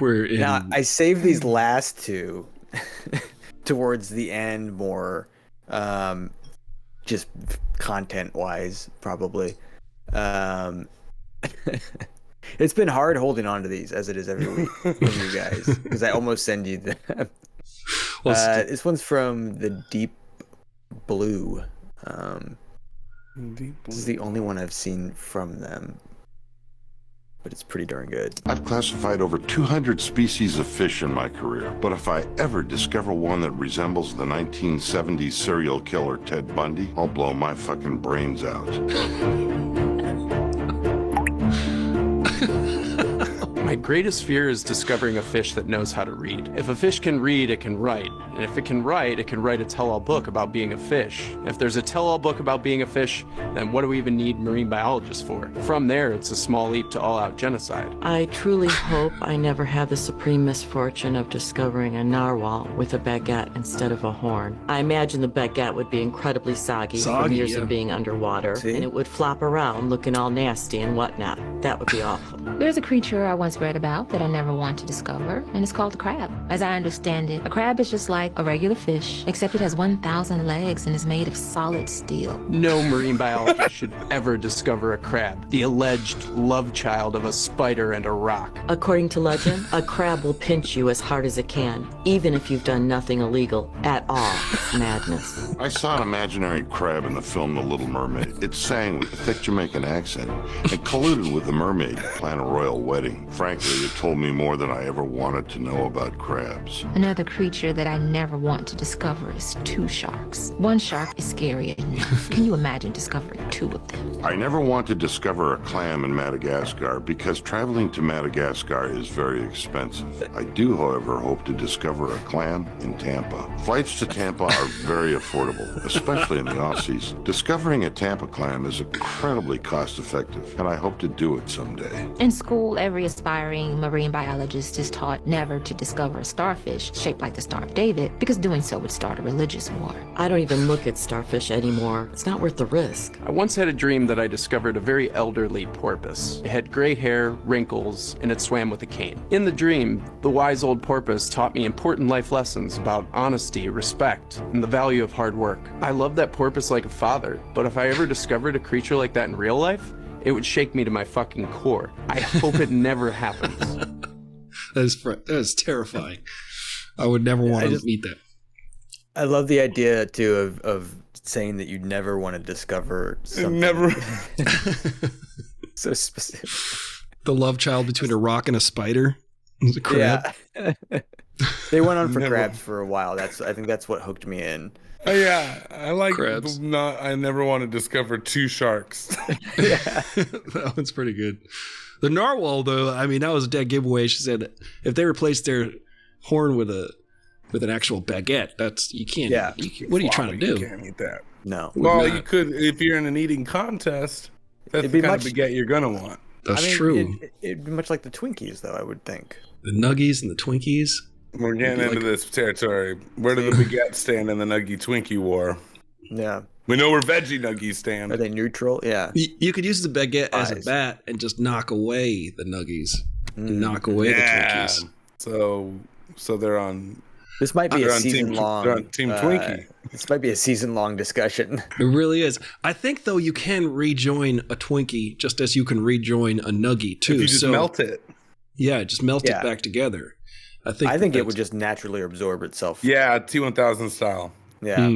We're in. Now, I saved these last two towards the end more just content-wise, probably. It's been hard holding on to these, as it is every week from you guys, because I almost send you them. This one's from the Deep Blue. This is the only one I've seen from them, but it's pretty darn good. I've classified over 200 species of fish in my career, but if I ever discover one that resembles the 1970s serial killer Ted Bundy, I'll blow my fucking brains out. My greatest fear is discovering a fish that knows how to read. If a fish can read, it can write. And if it can write a tell-all book about being a fish. If there's a tell-all book about being a fish, then what do we even need marine biologists for? From there, it's a small leap to all-out genocide. I truly hope I never have the supreme misfortune of discovering a narwhal with a baguette instead of a horn. I imagine the baguette would be incredibly soggy from years of being underwater, and it would flop around looking all nasty and whatnot. That would be awful. There's a creature I once read about that I never want to discover, and it's called a crab. As I understand it, a crab is just like a regular fish, except it has 1,000 legs and is made of solid steel. No marine biologist should ever discover a crab, the alleged love child of a spider and a rock. According to legend, a crab will pinch you as hard as it can, even if you've done nothing illegal at all. It's madness. I saw an imaginary crab in the film The Little Mermaid. It sang with a thick Jamaican accent and colluded with the mermaid to plan a royal wedding. Frankly, it told me more than I ever wanted to know about crabs. Another creature that I never want to discover is two sharks. One shark is scary enough. Can you imagine discovering two of them? I never want to discover a clam in Madagascar because traveling to Madagascar is very expensive. I do, however, hope to discover a clam in Tampa. Flights to Tampa are very affordable, especially in the off-season. Discovering a Tampa clam is incredibly cost-effective, and I hope to do it someday. In school, every aspiring marine biologist is taught never to discover a starfish shaped like the Star of David, because doing so would start a religious war. I don't even look at starfish anymore. It's not worth the risk. I once had a dream that I discovered a very elderly porpoise. It had gray hair, wrinkles, and it swam with a cane. In the dream, the wise old porpoise taught me important life lessons about honesty, respect, and the value of hard work. I love that porpoise like a father, but if I ever discovered a creature like that in real life, it would shake me to my fucking core. I hope it never happens. That is terrifying. I would never want to meet that. I love the idea too of saying that you never want to discover something. Never. So specific. The love child between a rock and a spider. A crab. Yeah. They went on for crabs for a while. I think that's what hooked me in. Yeah, I like crabs. I never want to discover two sharks. Yeah. That one's pretty good. The narwhal, though, I mean, that was a dead giveaway. She said if they replaced their horn with an actual baguette, that's you can't. Yeah. What are you trying to do? You can't eat that. No. Well, you could if you're in an eating contest. That's the kind of baguette you're gonna want. That's true. It'd be much like the Twinkies, though, I would think. The Nuggies and the Twinkies. We're getting into this territory. Where do the baguettes stand in the Nuggie Twinkie war? Yeah. We know where veggie Nuggies stand. Are they neutral? Yeah. You could use the baguette as a bat and just knock away the Nuggies. Knock away the Twinkies. So they're on. This might be a season-long. They're on Team Twinkie. This might be a season-long discussion. It really is. I think, though, you can rejoin a Twinkie just as you can rejoin a Nuggie, too. If you just melt it. Yeah, just melt it back together. I think it would just naturally absorb itself. Yeah, T1000 style. Yeah.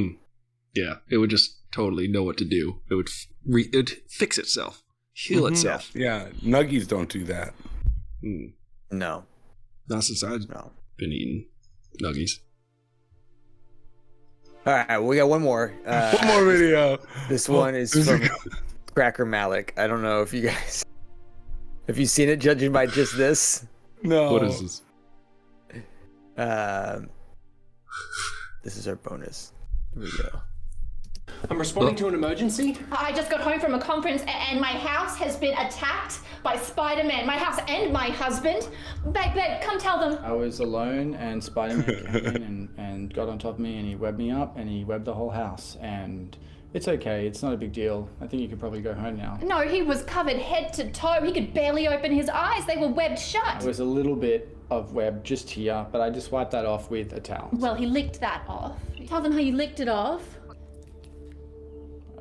Yeah, it would just totally know what to do. It would it'd fix itself, heal itself. Yeah, Nuggies don't do that. No. Not since I've been eating Nuggies. All right, we got one more. One more video. This one is from Cracker Malik. I don't know if you guys... Have you seen it, judging by just this? No. What is this? This is our bonus. Here we go. I'm responding to an emergency. I just got home from a conference and my house has been attacked by Spider-Man. My house and my husband. Babe, come tell them. I was alone and Spider-Man came in and got on top of me and he webbed me up and he webbed the whole house. And it's okay. It's not a big deal. I think you could probably go home now. No, he was covered head to toe. He could barely open his eyes. They were webbed shut. There was a little bit of web just here, but I just wiped that off with a towel. Well, he licked that off. Tell them how you licked it off.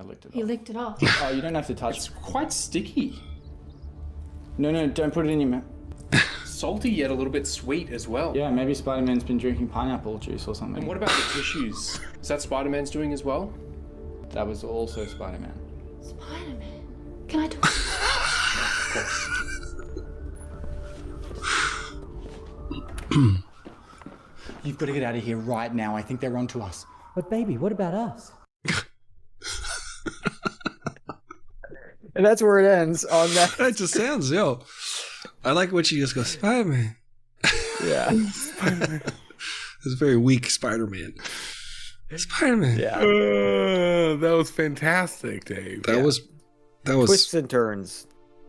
I licked it He off. licked it off. Oh, you don't have to touch. It's quite sticky. No, don't put it in your mouth. Salty yet a little bit sweet as well. Yeah, maybe Spider-Man's been drinking pineapple juice or something. And what about the tissues? Is that Spider-Man's doing as well? That was also Spider-Man. Spider-Man. Can I talk? Of course. You've got to get out of here right now. I think they're onto us. But baby, what about us? And that's where it ends on that. That just sounds, I like when she just goes, Spider-Man. Yeah. Spider-Man. It's a very weak Spider-Man. Spider-Man. Yeah. That was fantastic, Dave. That was twists and turns.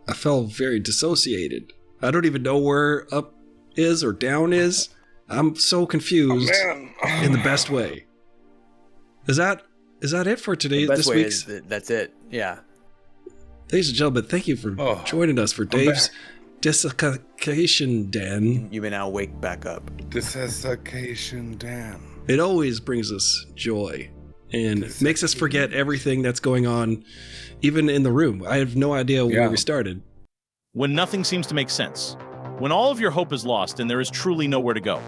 I felt very dissociated. I don't even know where up is or down is. I'm so confused in the best way. Is that it for today? The best This way week's? is that's it. Yeah. Ladies and gentlemen, thank you for joining us for Dave's Disassociation Den. You may now wake back up. Disassociation Den. It always brings us joy and makes us forget everything that's going on, even in the room. I have no idea where we started. When nothing seems to make sense. When all of your hope is lost and there is truly nowhere to go.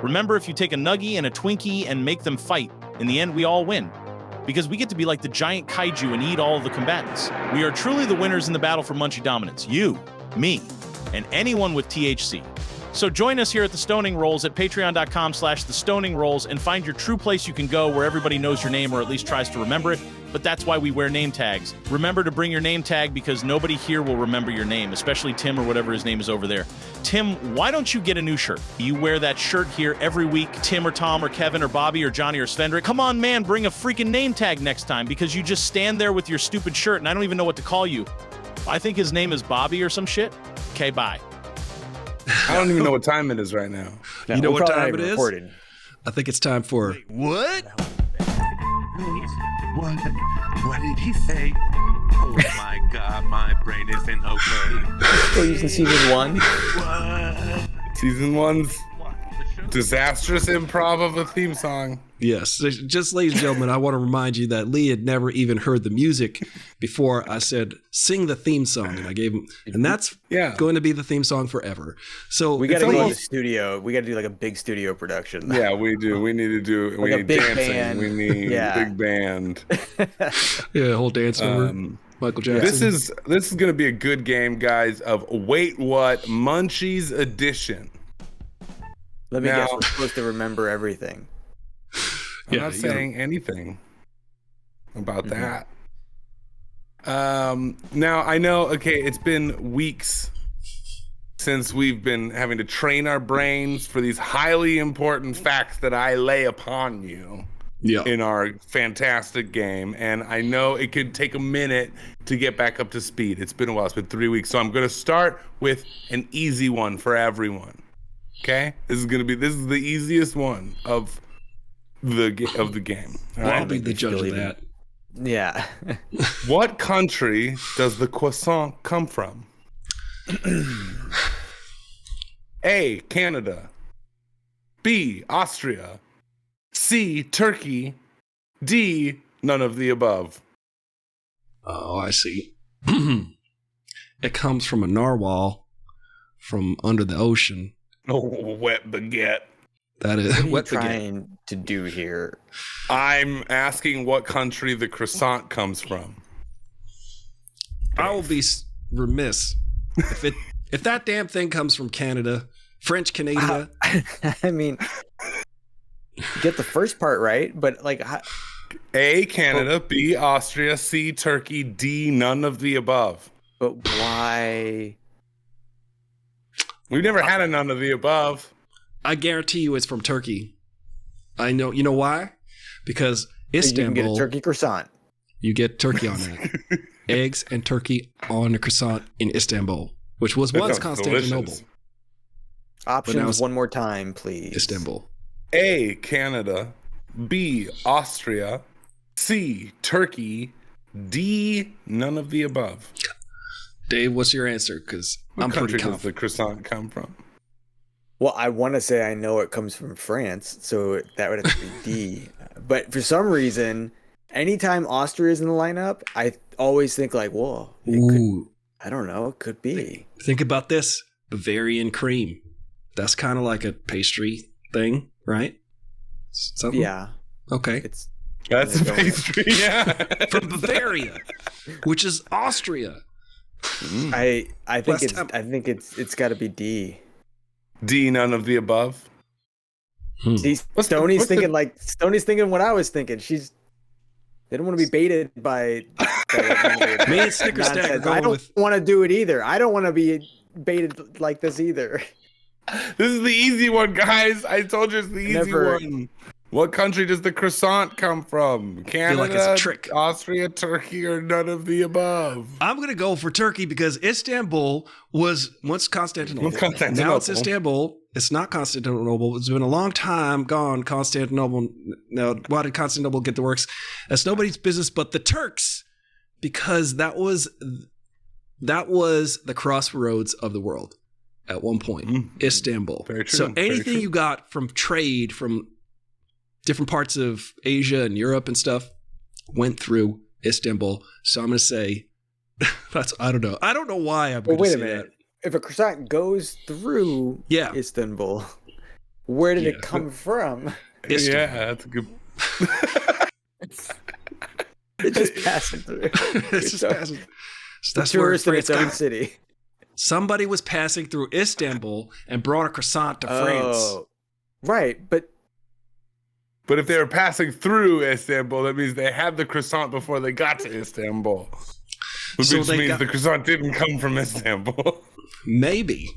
Remember, if you take a Nuggie and a Twinkie and make them fight, in the end we all win. Because we get to be like the giant kaiju and eat all of the combatants. We are truly the winners in the battle for Munchie dominance. You, me, and anyone with THC. So join us here at the Stoning Rolls at patreon.com/thestoningRolls and find your true place you can go where everybody knows your name or at least tries to remember it. But that's why we wear name tags. Remember to bring your name tag because nobody here will remember your name, especially Tim or whatever his name is over there. Tim, why don't you get a new shirt? You wear that shirt here every week, Tim or Tom or Kevin or Bobby or Johnny or Svendrick. Come on, man, bring a freaking name tag next time because you just stand there with your stupid shirt and I don't even know what to call you. I think his name is Bobby or some shit. Okay, bye. I don't even know what time it is right now. You know what time it is? I think it's time for... What? What did he say? Oh my god, my brain isn't okay. Still using season 1? Season 1's disastrous improv of a theme song. Yes, just ladies and gentlemen, I want to remind you that Lee had never even heard the music before I said, sing the theme song. And I gave him, and that's going to be the theme song forever. So we got to go to the studio. We got to do like a big studio production. Yeah, we do. We need to do, like we a need big dancing. band. We need a big band. Yeah, a whole dance number. Michael Jackson. This is going to be a good game, guys, of Wait What? Munchies Edition. Let me guess, we're supposed to remember everything. I'm not saying anything about that. Now, I know, it's been weeks since we've been having to train our brains for these highly important facts that I lay upon you in our fantastic game. And I know it could take a minute to get back up to speed. It's been a while. It's been 3 weeks. So I'm going to start with an easy one for everyone. Okay? This is the easiest one of the game. Well, I'll be the judge of that. Yeah. What country does the croissant come from? A, Canada. B, Austria. C, Turkey. D, none of the above. Oh, I see. It comes from a narwhal from under the ocean. Oh, wet baguette. That is what are you trying to do here? I'm asking what country the croissant comes from. I will be remiss if that damn thing comes from Canada, French Canada. I mean, get the first part right, but like A, Canada, B, Austria, C, Turkey, D, none of the above. But why? We've never had a none of the above. I guarantee you it's from Turkey. I know. You know why? Because Istanbul. You can get a turkey croissant. You get turkey on that. Eggs and turkey on a croissant in Istanbul, which was once Constantinople. Delicious. Options one more time, please. Istanbul. A, Canada. B, Austria. C, Turkey. D, none of the above. Dave, what's your answer? Because I'm pretty confident. What country does the croissant come from? Well, I want to say I know it comes from France, so that would have to be D. But for some reason, anytime Austria's in the lineup, I always think like, whoa, I don't know, it could be. Think about this: Bavarian cream. That's kind of like a pastry thing, right? Something? Yeah. Okay. That's a pastry, yeah. From Bavaria, which is Austria. I think it's got to be D. D, none of the above. See, Stoney's thinking what I was thinking. They don't want to be baited by me and Snickerstack are going I don't with. want to do it either. I don't want to be baited like this either. This is the easy one, guys. I told you it's the easy one. What country does the croissant come from? Canada, like it's a trick. Austria, Turkey, or none of the above? I'm going to go for Turkey because Istanbul was once Constantinople. Now it's Istanbul. It's not Constantinople. It's been a long time gone, Constantinople. Now, why did Constantinople get the works? That's nobody's business but the Turks, because that was the crossroads of the world at one point. Istanbul. Very true. So anything you got from trade from different parts of Asia and Europe and stuff went through Istanbul. So I'm going to say I don't know. I don't know why I'm going to say that. Wait a minute. If a croissant goes through Istanbul, where did it come from? Istanbul. Yeah, that's a good. It's just passing through. It's just passing. So that's tourist in its own city. Somebody was passing through Istanbul and brought a croissant to France. Right, but if they were passing through Istanbul, that means they had the croissant before they got to Istanbul. Which means the croissant didn't come from Istanbul. Maybe.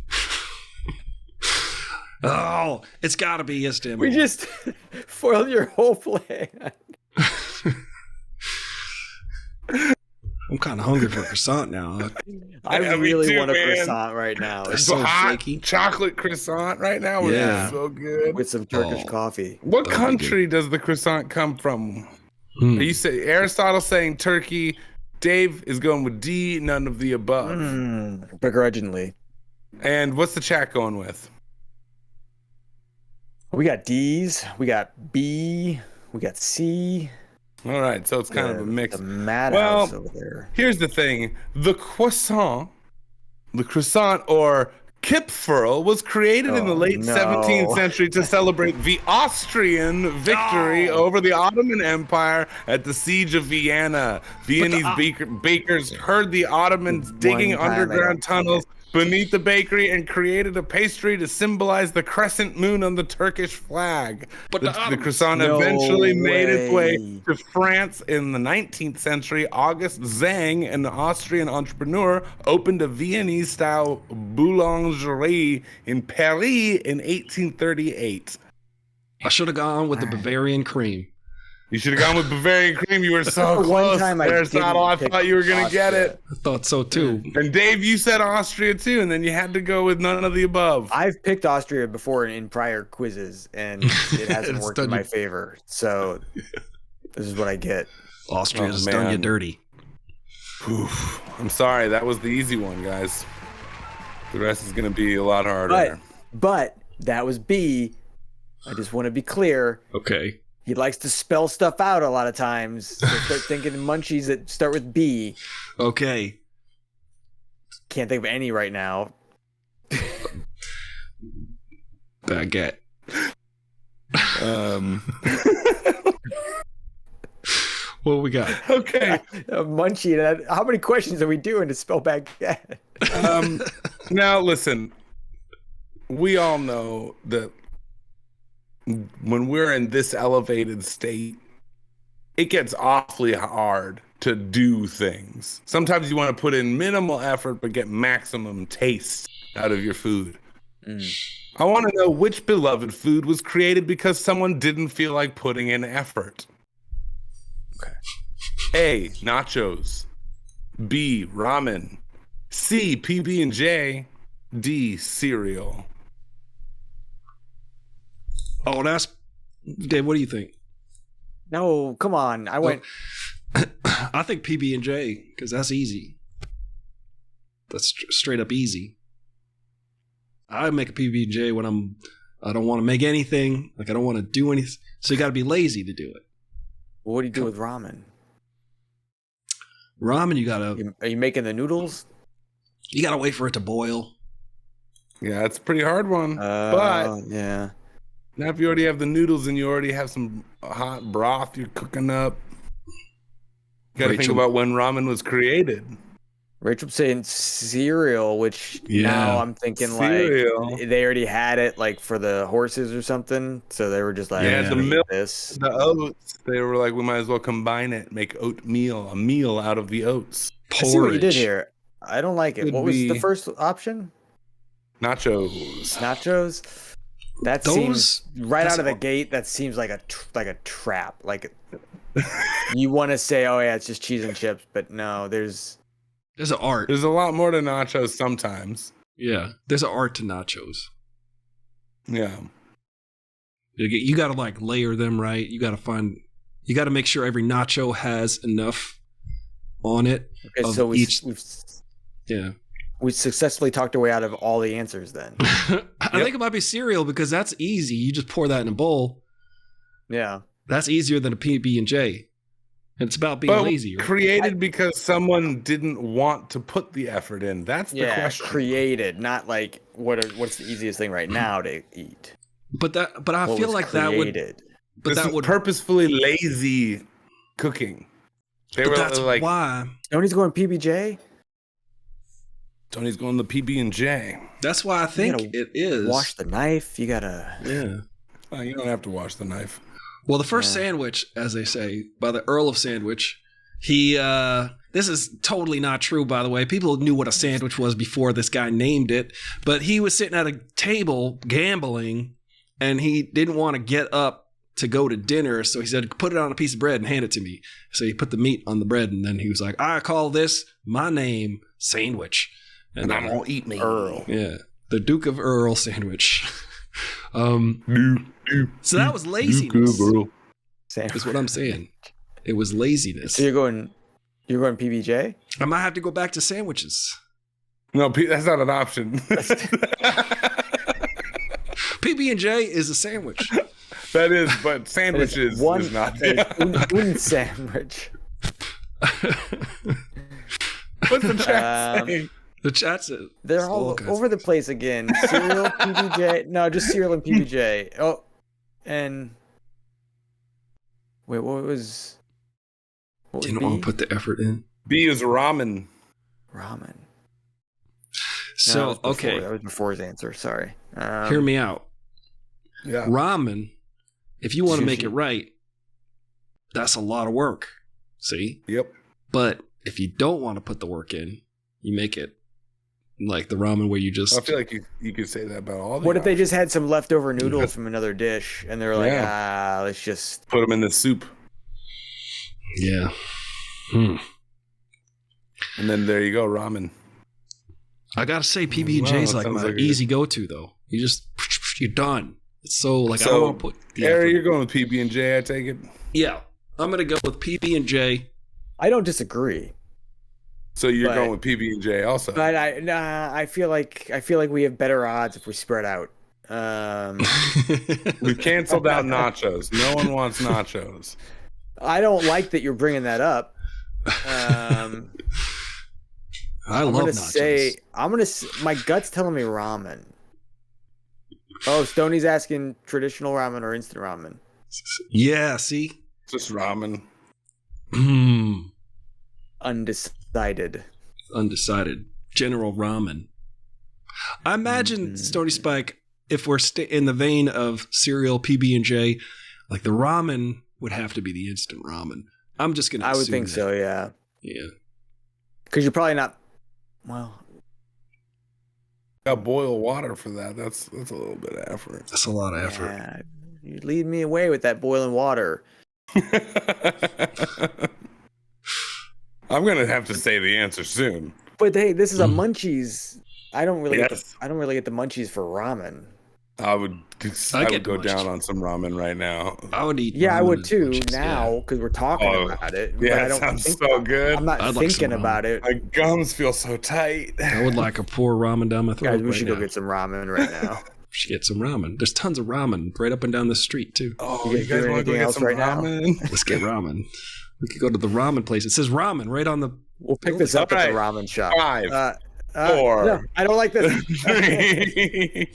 Oh, it's got to be Istanbul. We just foiled your whole plan. I'm kind of hungry for a croissant now. I really want a croissant right now. It's so hot chocolate croissant right now. Yeah, so good with some Turkish coffee. What country does the croissant come from? Are you say Aristotle saying Turkey? Dave is going with D, none of the above. Begrudgingly. And what's the chat going with? We got D's, we got B, we got C. All right, so it's kind of a mix. The madhouse over there. Here's the thing: the croissant or Kipferl was created in the late 17th century to celebrate the Austrian victory over the Ottoman Empire at the Siege of Vienna. Viennese bakers heard the Ottomans digging underground tunnels beneath the bakery and created a pastry to symbolize the crescent moon on the Turkish flag. But the croissant eventually made its way to France in the 19th century. August Zang, an Austrian entrepreneur, opened a Viennese-style boulangerie in Paris in 1838. I should have gone with the Bavarian cream. You should have gone with Bavarian cream. You were so close, Aristotle. I thought you were going to get it. I thought so, too. And Dave, you said Austria, too, and then you had to go with none of the above. I've picked Austria before in prior quizzes, and it hasn't worked in my favor. So this is what I get. Austria has done you dirty. Oof. I'm sorry. That was the easy one, guys. The rest is going to be a lot harder. But that was B. I just want to be clear. Okay. He likes to spell stuff out a lot of times. So start thinking munchies that start with B. Okay. Can't think of any right now. Baguette. What we got? Okay. A munchie. How many questions are we doing to spell baguette? Now, listen. We all know that when we're in this elevated state, it gets awfully hard to do things. Sometimes you want to put in minimal effort but get maximum taste out of your food. I want to know which beloved food was created because someone didn't feel like putting in effort. Okay. A, nachos. B, ramen. C, PB&J. D, cereal. Oh, that's Dave. What do you think? No, come on. I went. I think PB&J because that's easy. That's straight up easy. I make a PB&J when I don't want to make anything. Like I don't want to do anything. So you got to be lazy to do it. What do you do with ramen? Ramen, you gotta. Are you making the noodles? You gotta wait for it to boil. Yeah, it's a pretty hard one. But yeah. now if you already have the noodles and you already have some hot broth you're cooking up, you gotta think about when ramen was created. Rachel's saying cereal, which now I'm thinking cereal. Like they already had it like for the horses or something, so they were just like, the milk, this. the oats. They were like, we might as well combine it, make oatmeal, a meal out of the oats. I see what you did here. I don't like it. What was the first option? Nachos. That seems right out of the gate. That seems like a trap. Like you want to say, oh yeah, it's just cheese and chips, but no, there's an art. There's a lot more to nachos sometimes. Yeah, there's an art to nachos. Yeah, you got to like layer them right. You got to make sure every nacho has enough on it. Okay, so we've successfully talked our way out of all the answers then. I think it might be cereal because that's easy. You just pour that in a bowl. Yeah. That's easier than a PB&J. And it's about being lazy. Right? Created because someone didn't want to put the effort in. That's the question. Created, not like what's the easiest thing right now to eat. But I feel like that would. But that would purposefully lazy cooking. That's like, why Tony's going PB&J. Tony's going to PB&J. That's why I think it is. Wash the knife. You gotta. Yeah. You don't have to wash the knife. Well, the first sandwich, as they say, by the Earl of Sandwich, this is totally not true, by the way. People knew what a sandwich was before this guy named it, but he was sitting at a table gambling, and he didn't want to get up to go to dinner, so he said, put it on a piece of bread and hand it to me. So he put the meat on the bread, and then he was like, I call this my name Sandwich. And I'm going to eat me. Earl. Yeah. The Duke of Earl Sandwich. So that was laziness. That's what I'm saying. It was laziness. So you're going PB&J? I might have to go back to sandwiches. No, that's not an option. PB&J is a sandwich. That is, but sandwiches is not. Un sandwich. What's the chat saying? The chat says they're all over the place again. Cereal, PB&J. No, just cereal and PB&J. Oh, and wait, what was Didn't want to put the effort in. B is ramen. Ramen. So that was before his answer. Sorry. Hear me out. Yeah. Ramen. If you want to make it right, that's a lot of work. See? Yep. But if you don't want to put the work in, you make it like the ramen where you just. I feel like you could say that about all. What if they just had some leftover noodles from another dish and they're like, let's just put them in the soup. Yeah. And then there you go, ramen. I gotta say, PB&J is like my easy go-to though. You're done. It's so like I don't want to put. Harry, you're going with PB&J, I take it. Yeah, I'm gonna go with PB&J. I don't disagree. So you're going with PB&J also. But I feel like we have better odds if we spread out. We canceled out nachos. No one wants nachos. I don't like that you're bringing that up. I love nachos. My gut's telling me ramen. Oh, Stoney's asking traditional ramen or instant ramen. Yeah, see? Just ramen. Undecided. General ramen. I imagine, Stony Spike, if we're in the vein of cereal, PB&J, like the ramen would have to be the instant ramen. I'm just going to assume I would think so, yeah. Yeah. Because you're probably not, well. Got to boil water for that. That's a little bit of effort. That's a lot of effort. Yeah, you lead me away with that boiling water. I'm gonna have to say the answer soon. But hey, this is a Munchies. I don't really get the Munchies for ramen. I would go down on some ramen right now. I would eat. Yeah, I would too now because we're talking about it. Yeah, it sounds so good. I'm not thinking about it. My gums feel so tight. I would like a pour ramen down my throat. Guys, we should go get some ramen right now. should get some ramen. There's tons of ramen right up and down the street too. Oh, you guys want to go get some ramen? Let's get ramen. We could go to the ramen place. It says ramen right on the. We'll pick this up at the ramen shop. 5, 4. No, I don't like this. 3,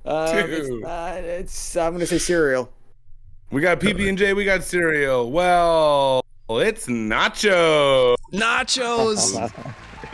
2. I'm gonna say cereal. We got PB&J. We got cereal. Well, it's nachos. Nachos.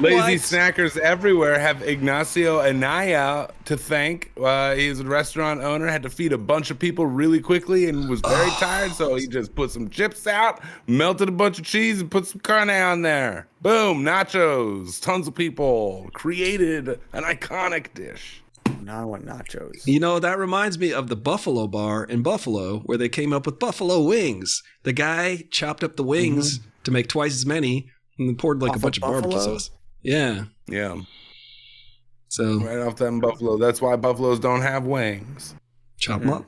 Lazy snackers everywhere have Ignacio Anaya to thank. He's a restaurant owner, had to feed a bunch of people really quickly and was very tired, so he just put some chips out, melted a bunch of cheese, and put some carne on there. Boom, nachos. Tons of people created an iconic dish. Now I want nachos. You know, that reminds me of the Buffalo Bar in Buffalo where they came up with buffalo wings. The guy chopped up the wings to make twice as many and then poured like a bunch of barbecue sauce. Yeah. Yeah. So right off them buffalo. That's why buffaloes don't have wings. Chop them up.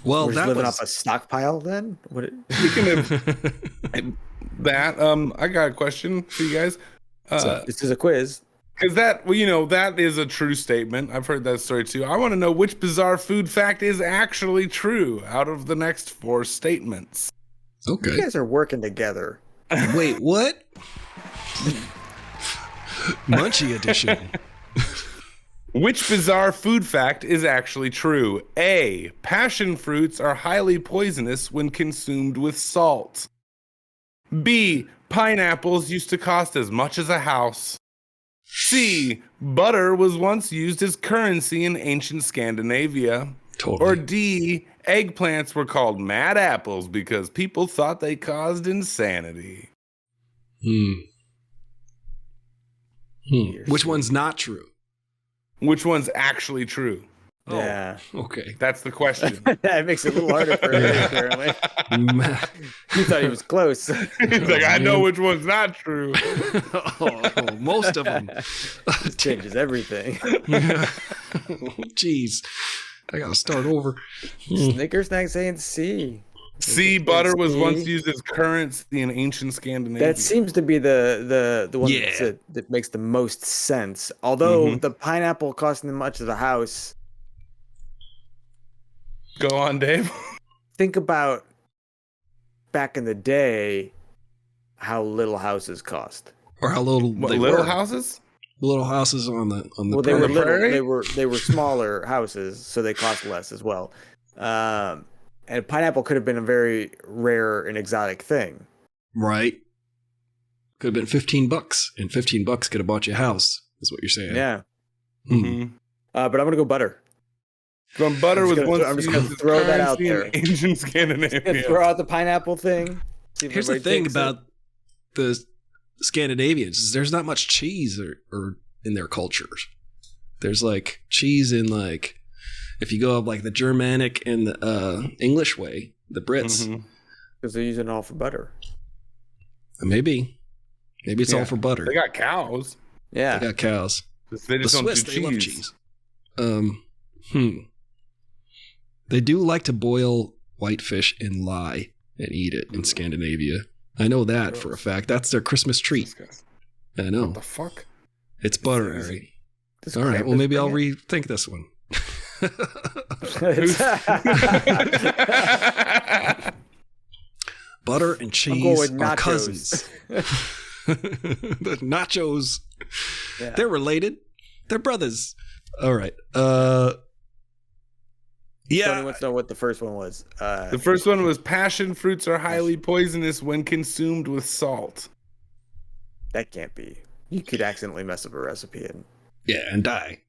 Well, we're that living was off a stockpile then? Speaking of that, I got a question for you guys. This is a quiz. Because that, well, you know, that is a true statement. I've heard that story too. I want to know which bizarre food fact is actually true out of the next 4 statements. Okay. You guys are working together. Wait, what? Munchie edition. Which bizarre food fact is actually true? A. Passion fruits are highly poisonous when consumed with salt. B. Pineapples used to cost as much as a house. C. Butter was once used as currency in ancient Scandinavia. Totally. Or D. Eggplants were called mad apples because people thought they caused insanity. Which one's not true? Which one's actually true? Yeah. Okay. That's the question. That makes it a little harder for me, apparently. You thought he was close. He's like, I know which one's not true. Most of them. This changes everything. Jeez. I gotta start over. Snickers snack saying C. C. Butter was once used as currency in ancient Scandinavia. That seems to be the one that makes the most sense. Although the pineapple costing as much as a house. Go on, Dave. Think about back in the day how little houses cost. Or how little little houses? Little houses on the well, they were little, they were smaller houses, so they cost less as well. And pineapple could have been a very rare and exotic thing. Right. Could have been $15, and $15 could have bought you a house, is what you're saying. Yeah. But I'm going to go butter. From butter was once I'm just going to throw that out there. Ancient Scandinavia. Throw out the pineapple thing. Here's the thing about the Scandinavians is there's not much cheese or in their cultures. There's like cheese in like, if you go up like the Germanic and the English way, the Brits. Because they're using it all for butter. Maybe it's all for butter. They got cows. Yeah. They got cows. They just the don't Swiss, do they love cheese. They do like to boil whitefish in lye and eat it in Scandinavia. I know that for a fact. That's their Christmas treat. I know. What the fuck? It's butter, Ari. All right. Well, maybe I'll rethink this one. Butter and cheese are cousins. The nachos. Yeah. They're related. They're brothers. All right. Yeah. Tony wants to know what the first one was. The first one was passion fruits are highly poisonous when consumed with salt. That can't be. You could accidentally mess up a recipe and and die.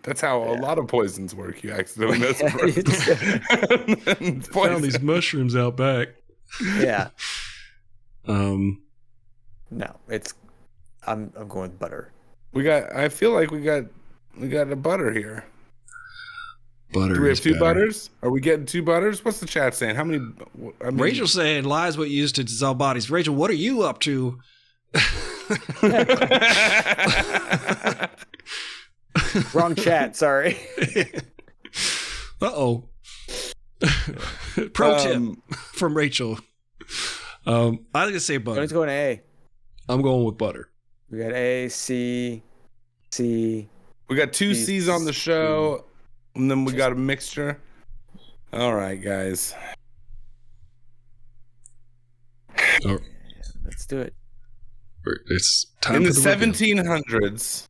That's how a lot of poisons work. You accidentally mess up a recipe. Found these mushrooms out back. Yeah. No, it's. I'm going with butter. I feel like we got a butter here. Butter. Do we have 2 butters? Are we getting 2 butters? What's the chat saying? How many? Rachel's saying lies what you used to dissolve bodies. Rachel, what are you up to? Wrong chat. Sorry. Uh-oh. Pro tip from Rachel. I'm gonna say butter. Let's go in A. I'm going with butter. We got A, C, We got two C's on the show, and then we got a mixture. All right, guys. Let's do it. It's time in for the the 1700s.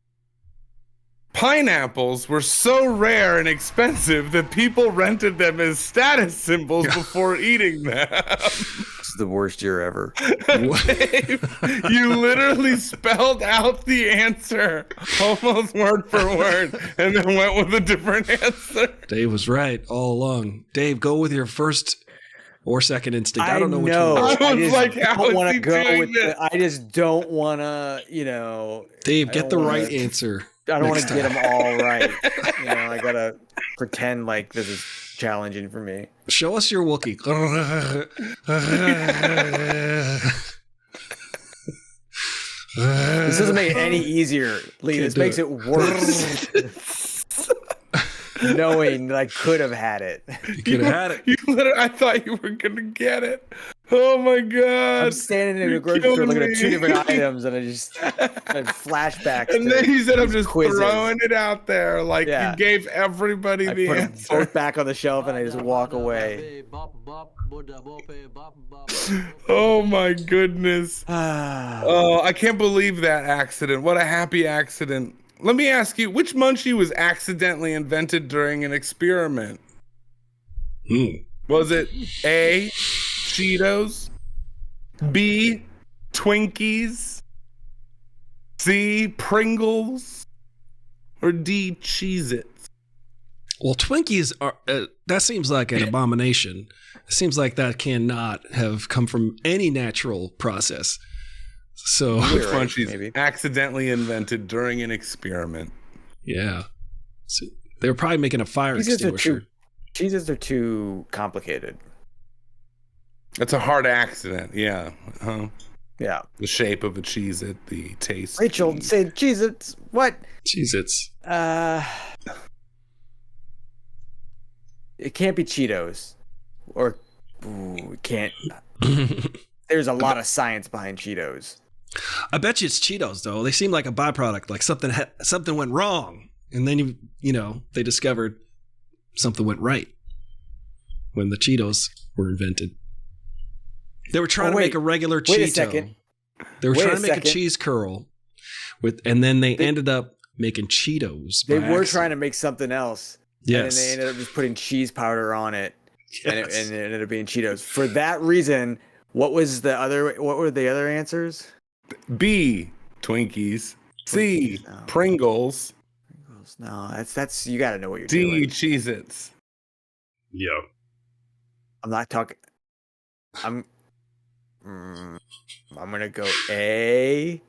Pineapples were so rare and expensive that people rented them as status symbols before eating them. This is the worst year ever. Dave, you literally spelled out the answer almost word for word and then went with a different answer. Dave was right all along. Dave, go with your first or second instinct. I don't know which know. one. I was like, how is he doing this? I just don't want to, you know. Dave, get the right answer. I don't want to get them all right. You know, I gotta pretend like this is challenging for me. Show us your Wookiee. This doesn't make it any easier, Lee. This makes it worse. Knowing that I could have had it. You could have had it. You literally, I thought you were gonna get it. Oh my god! I'm standing in a grocery store looking at two different items, and I flashbacks. And then he said, "I'm just quizzes. throwing it out there, like you gave everybody the put answer." them both back on the shelf, and I just walk away. Oh my goodness! Oh, I can't believe that accident. What a happy accident. Let me ask you, which munchie was accidentally invented during an experiment? Was it A, Cheetos, B, Twinkies, C, Pringles, or D, Cheez-Its? Well, Twinkies are, that seems like an abomination. It seems like that cannot have come from any natural process. So which munchies accidentally invented during an experiment? Yeah. So they were probably making a fire extinguisher. Cheeses are too complicated. That's a hard accident, yeah. Yeah. The shape of a Cheez-It, the taste. Rachel said Cheez-Its. What? Cheez-Its. It can't be Cheetos. Or it can't. There's a lot of science behind Cheetos. I bet you it's Cheetos though. They seem like a byproduct, like something went wrong, and then you know they discovered something went right when the Cheetos were invented. They were trying to make a regular Cheeto. Wait a second. They were trying to make a cheese curl and then they ended up making Cheetos. They were trying to make something else. Yes. And then they ended up just putting cheese powder on it. Yes. And it ended up being Cheetos. For that reason, what were the other answers? B, Twinkies. C, Pringles. No, that's you got to know what you're doing. D, Cheez-Its. Yeah. I'm not talking. I'm gonna go A.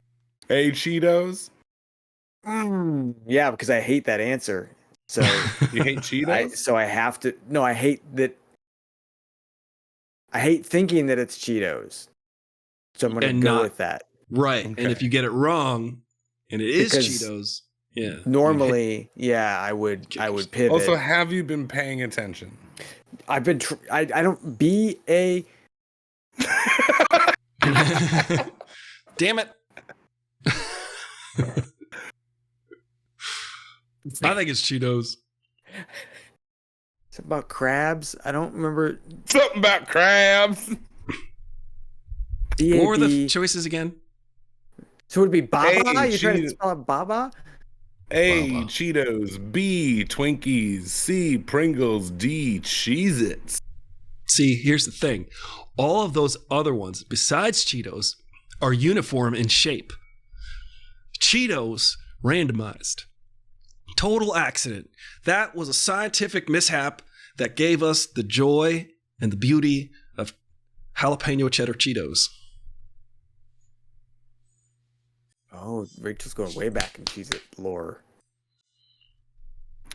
A, Cheetos. Yeah, because I hate that answer. So you hate Cheetos? I have to. No, I hate that. I hate thinking that it's Cheetos. So I'm gonna go with that. Right. Okay. And if you get it wrong, and it is Cheetos, yeah. Normally, I would pivot. Also, have you been paying attention? I've been. I don't be a. Damn it. I think it's Cheetos. It's about crabs. I don't remember. Something about crabs. What were the choices again? So it would be Baba? A, You're trying to spell it Baba? A, Cheetos. B, Twinkies. C, Pringles. D, Cheez-Its. See, here's the thing. All of those other ones, besides Cheetos, are uniform in shape. Cheetos, randomized. Total accident. That was a scientific mishap that gave us the joy and the beauty of jalapeno cheddar Cheetos. Oh, Rachel's going way back in Cheez-It lore.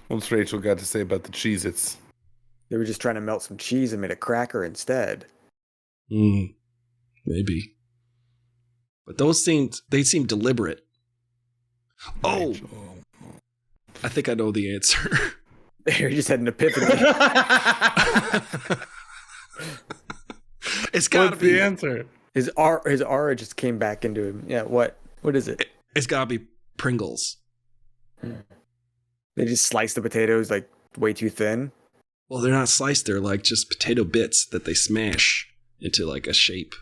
What's Rachel got to say about the Cheez-Its? They were just trying to melt some cheese and made a cracker instead. Maybe. But those seem deliberate. Oh, I think I know the answer. You just had an epiphany. It's gotta be the answer. His aura just came back into him. Yeah, what is it? It's gotta be Pringles. They just slice the potatoes like way too thin. Well, they're not sliced. They're like just potato bits that they smash into like a shape.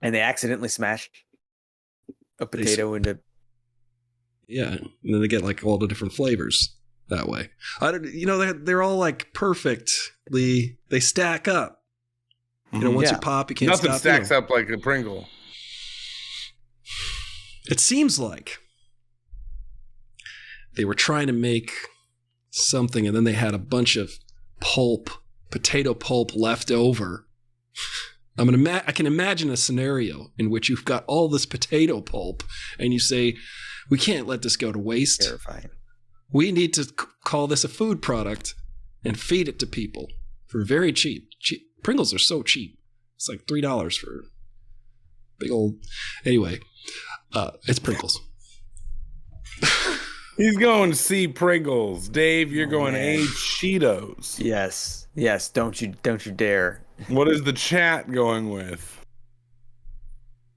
And they accidentally smash a potato into. Yeah, and then they get like all the different flavors that way. I don't, they're all like perfectly. They stack up. Once you pop, you can't Nothing stop. stacks up like a Pringle. It seems like they were trying to make something, and then they had a bunch of potato pulp left over. I can imagine a scenario in which you've got all this potato pulp, and you say, "We can't let this go to waste. Terrifying. We need to call this a food product and feed it to people for very cheap. Pringles are so cheap; it's like $3 for big old." Anyway, it's Pringles. He's going C Pringles. Dave, you're going A Cheetos. Yes. Don't you dare. What is the chat going with?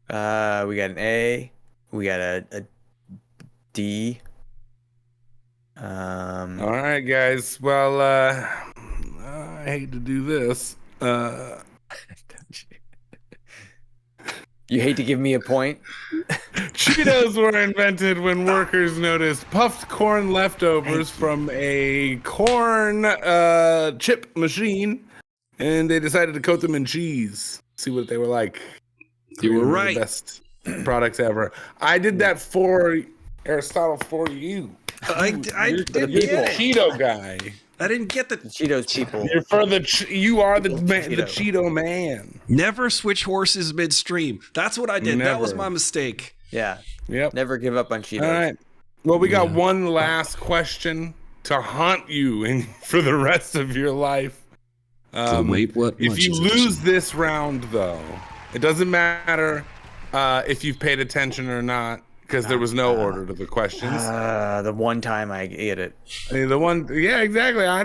We got an A. We got a D. All right, guys. Well, I hate to do this. You hate to give me a point? Cheetos were invented when workers noticed puffed corn leftovers from a corn chip machine, and they decided to coat them in cheese. See what they were like. You were right. The best products ever. I did that for Aristotle for you. I did the Cheeto guy. I didn't get the Cheetos people. You're for you are the Cheeto man. Never switch horses midstream. That's what I did. Never. That was my mistake. Yeah. Yep. Never give up on Cheetos. All right. Well, we got one last question to haunt you for the rest of your life. Wait, what? If you lose this round, though, it doesn't matter if you've paid attention or not, because there was no order to the questions. The one time I get it. Yeah, exactly. I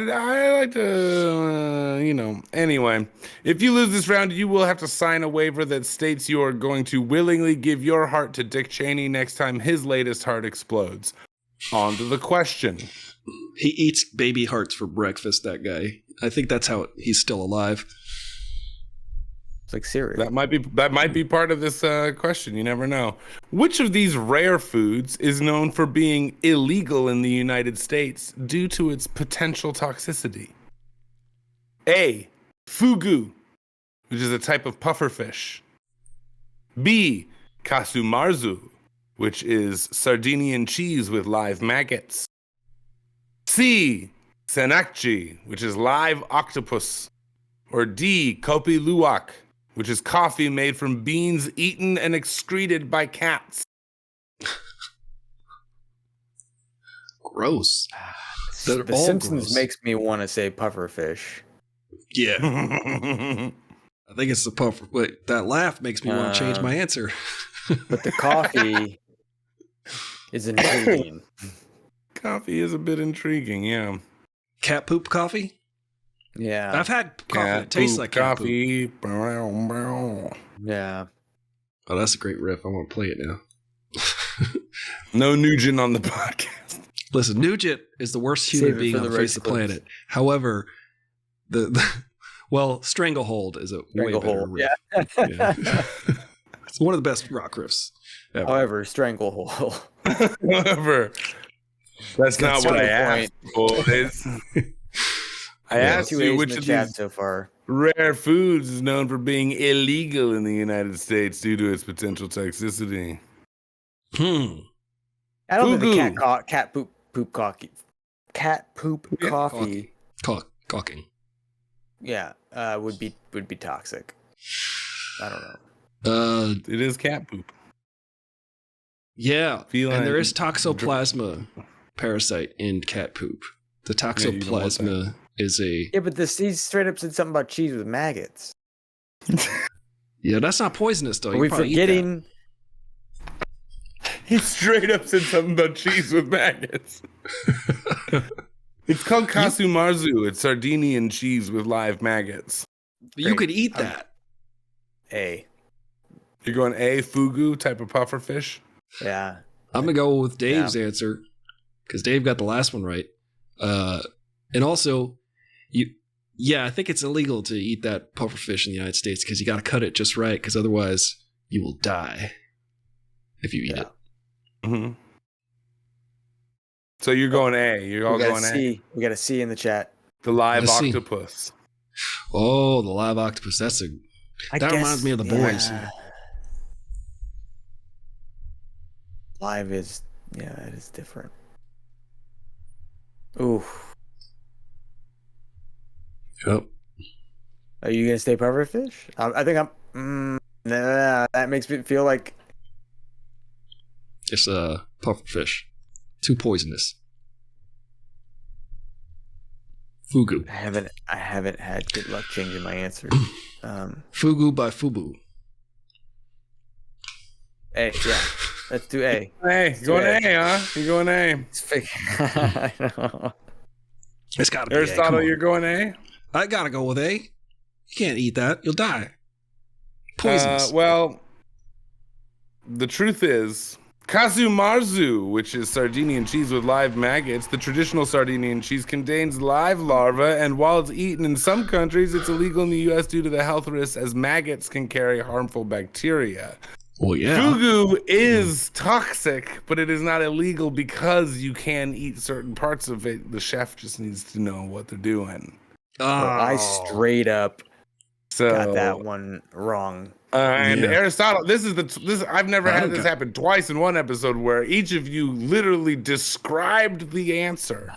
like to, Anyway, if you lose this round, you will have to sign a waiver that states you are going to willingly give your heart to Dick Cheney next time his latest heart explodes. On to the question. He eats baby hearts for breakfast, that guy. I think that's how he's still alive. It's like cereal. That might be part of this question. You never know. Which of these rare foods is known for being illegal in the United States due to its potential toxicity? A. Fugu, which is a type of pufferfish. B. Kasumarzu, which is Sardinian cheese with live maggots. C. Senakji, which is live octopus. Or D. Kopi Luwak, which is coffee made from beans eaten and excreted by cats. Gross. The Simpsons makes me want to say pufferfish. Yeah. I think it's the puffer. Wait, that laugh makes me want to change my answer. But the coffee is intriguing. Coffee is a bit intriguing, yeah. Cat poop coffee? Yeah. I've had coffee that tastes like cat coffee. Poop. Yeah. Oh, that's a great riff. I want to play it now. No Nugent on the podcast. Listen, Nugent is the worst human being on the face of the planet. However, Stranglehold is a way better riff. Yeah. It's one of the best rock riffs ever. However, Stranglehold. However, that's not what I asked, boys. I asked you which of these so far rare foods is known for being illegal in the United States due to its potential toxicity. I don't think the cat poop coffee. Cat poop coffee. Caulking. Yeah, would be toxic. I don't know. It is cat poop. Yeah, Feline and there is toxoplasma parasite in cat poop. The toxoplasma is a... Yeah, but he straight up said something about cheese with maggots. Yeah, that's not poisonous, though. Are we forgetting... He straight up said something about cheese with maggots. It's called Kasumarzu. It's Sardinian cheese with live maggots. You could eat that. A. You're going A, fugu, type of pufferfish? Yeah. I'm going to go with Dave's answer. because Dave got the last one right. And also, I think it's illegal to eat that pufferfish in the United States because you got to cut it just right, because otherwise you will die if you eat it. Mm-hmm. So you're going A. You're all going A. We got a C in the chat. The live octopus. Oh, the live octopus. That reminds me of the boys. Live is, it is different. Ooh. Yep. Are you gonna stay pufferfish? I think I'm. That makes me feel like it's a pufferfish. Too poisonous. Fugu. I haven't had good luck changing my answer. Fugu by Fubu. A, yeah. Let's do A. Hey, you going A, huh? You going A? I know. It's gotta be Aristotle, A. you're going A? I gotta go with A. You can't eat that. You'll die. Poisonous. Well, the truth is, casu marzu, which is Sardinian cheese with live maggots, the traditional Sardinian cheese contains live larvae, and while it's eaten in some countries, it's illegal in the U.S. due to the health risks, as maggots can carry harmful bacteria. Well, yeah. Fugu is toxic, but it is not illegal because you can eat certain parts of it. The chef just needs to know what they're doing. I straight up got that one wrong. And Aristotle, I've never had this happen twice in one episode where each of you literally described the answer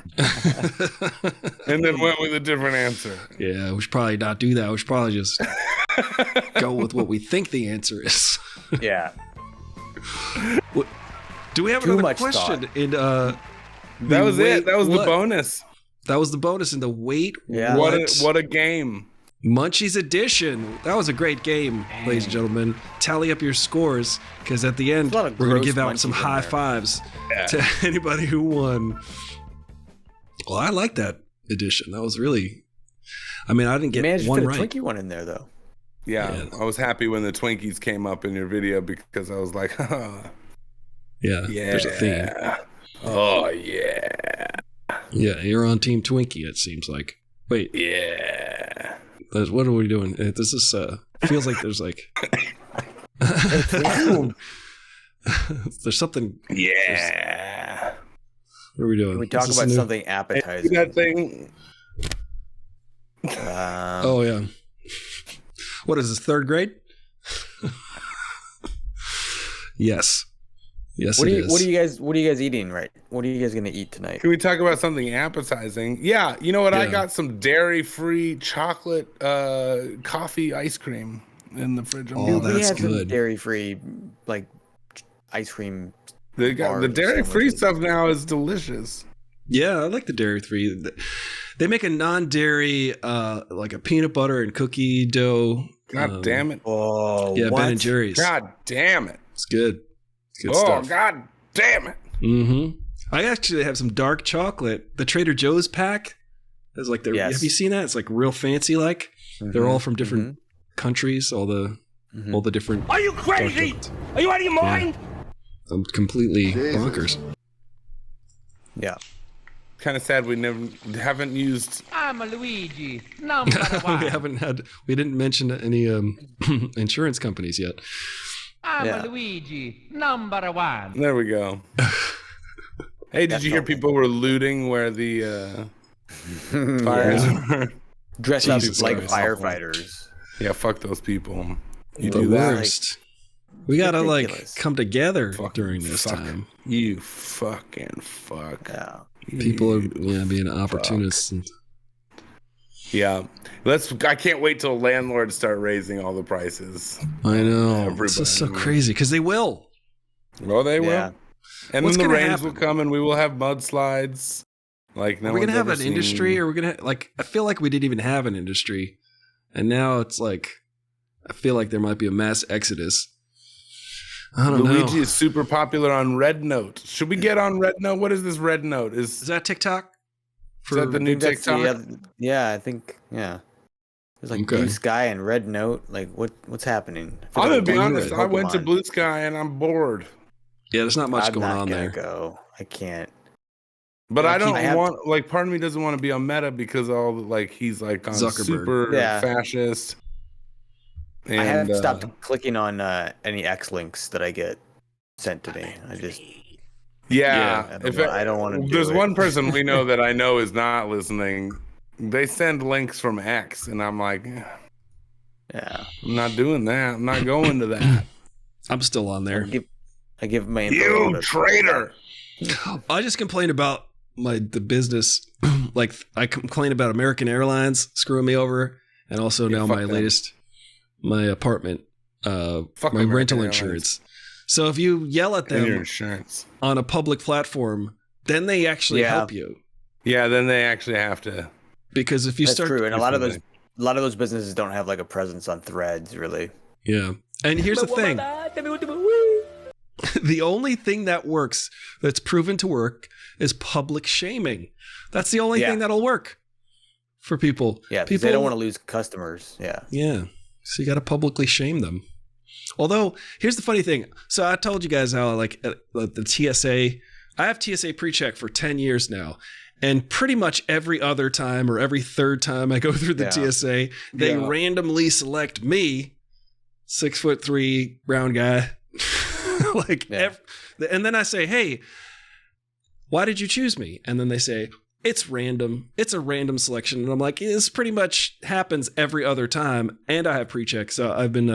and then went with a different answer. Yeah, we should probably not do that. We should probably just go with what we think the answer is. Yeah. Do we have Too another much question? thought. In that was it. That was the bonus. That was the bonus in the wait. Yeah. What a game. Munchies edition. That was a great game, ladies and gentlemen. Tally up your scores, because at the end we're going to give out some high fives to anybody who won. Well, I like that edition. That was really. I mean, I didn't get one right. Twinkie one in there though. Yeah, I was happy when the Twinkies came up in your video because I was like, yeah, there's a theme. Oh yeah. Yeah, you're on Team Twinkie. It seems like. Wait. Yeah. What are we doing? This is feels like there's like there's something. Yeah. What are we doing? Can we talk about something appetizing? That thing. Oh yeah. What is this? 3rd grade? Yes. Yes. What are you guys eating right? What are you guys gonna eat tonight? Can we talk about something appetizing? Yeah, you know what? I got some dairy-free chocolate coffee ice cream in the fridge. Oh, that's good. Dairy-free like ice cream. They got the dairy-free stuff now is delicious. Yeah, I like the dairy-free. They make a non-dairy like a peanut butter and cookie dough. God damn it! Oh, yeah, Ben and Jerry's. God damn it! It's good. Good oh, stuff. God damn it. Mm-hmm. I actually have some dark chocolate. The Trader Joe's pack is like, have you seen that? It's like real fancy like. Mm-hmm. They're all from different countries, all the different. Are you crazy? Are you out of your mind? Yeah. I'm completely bonkers. Yeah. Kind of sad we haven't used. I'm a Luigi, number one. We didn't mention any insurance companies yet. I'm a Luigi, number one. There we go. Hey, did you hear people were looting where the fires were? Dressed up like firefighters. Yeah, fuck those people. You the do that. Worst. We gotta like come together during this time. You fucking fuck. Yeah. People are being opportunists. Yeah, I can't wait till landlords start raising all the prices. I know. This is so crazy because they will. Well, they will. Yeah. And then the rains will come, and we will have mudslides. Like, are we gonna have an industry, or we're gonna I feel like we didn't even have an industry, and now it's like I feel like there might be a mass exodus. I don't know. Luigi is super popular on Red Note. Should we get on Red Note? What is this Red Note? Is that TikTok? Is that the new TikTok? I think. There's like Blue Sky and Red Note. Like what's happening? I'm gonna be honest. I went to Blue Sky and I'm bored. Yeah, there's not much going on there. Go. I can't. But I don't want, like, part of me doesn't want to be on Meta because all, like, he's like on Zuckerberg. super fascist. And, I have stopped clicking on any X links that I get sent to me. I just I don't want to. There's one person we know that I know is not listening. They send links from X, and I'm like, yeah, I'm not doing that. I'm not going to that. I'm still on there. I give my info you traitor. I just complain about the business. Like, I complain about American Airlines screwing me over, and also now my apartment, my rental insurance. So if you yell at them on a public platform, then they actually help you. Yeah, then they actually have to. Because if you start, true, and a lot of those businesses don't have like a presence on Threads, really. Yeah, and here's the thing: the only thing that works, that's proven to work, is public shaming. That's the only thing that'll work for people. Yeah, because they don't want to lose customers. Yeah. Yeah. So you got to publicly shame them. Although, here's the funny thing. So I told you guys how, like, the TSA, I have TSA pre-check for 10 years now. And pretty much every other time or every third time I go through the TSA, they randomly select me, 6'3" brown guy. And then I say, hey, why did you choose me? And then they say, it's random. It's a random selection. And I'm like, this pretty much happens every other time. And I have pre-check. So I've been...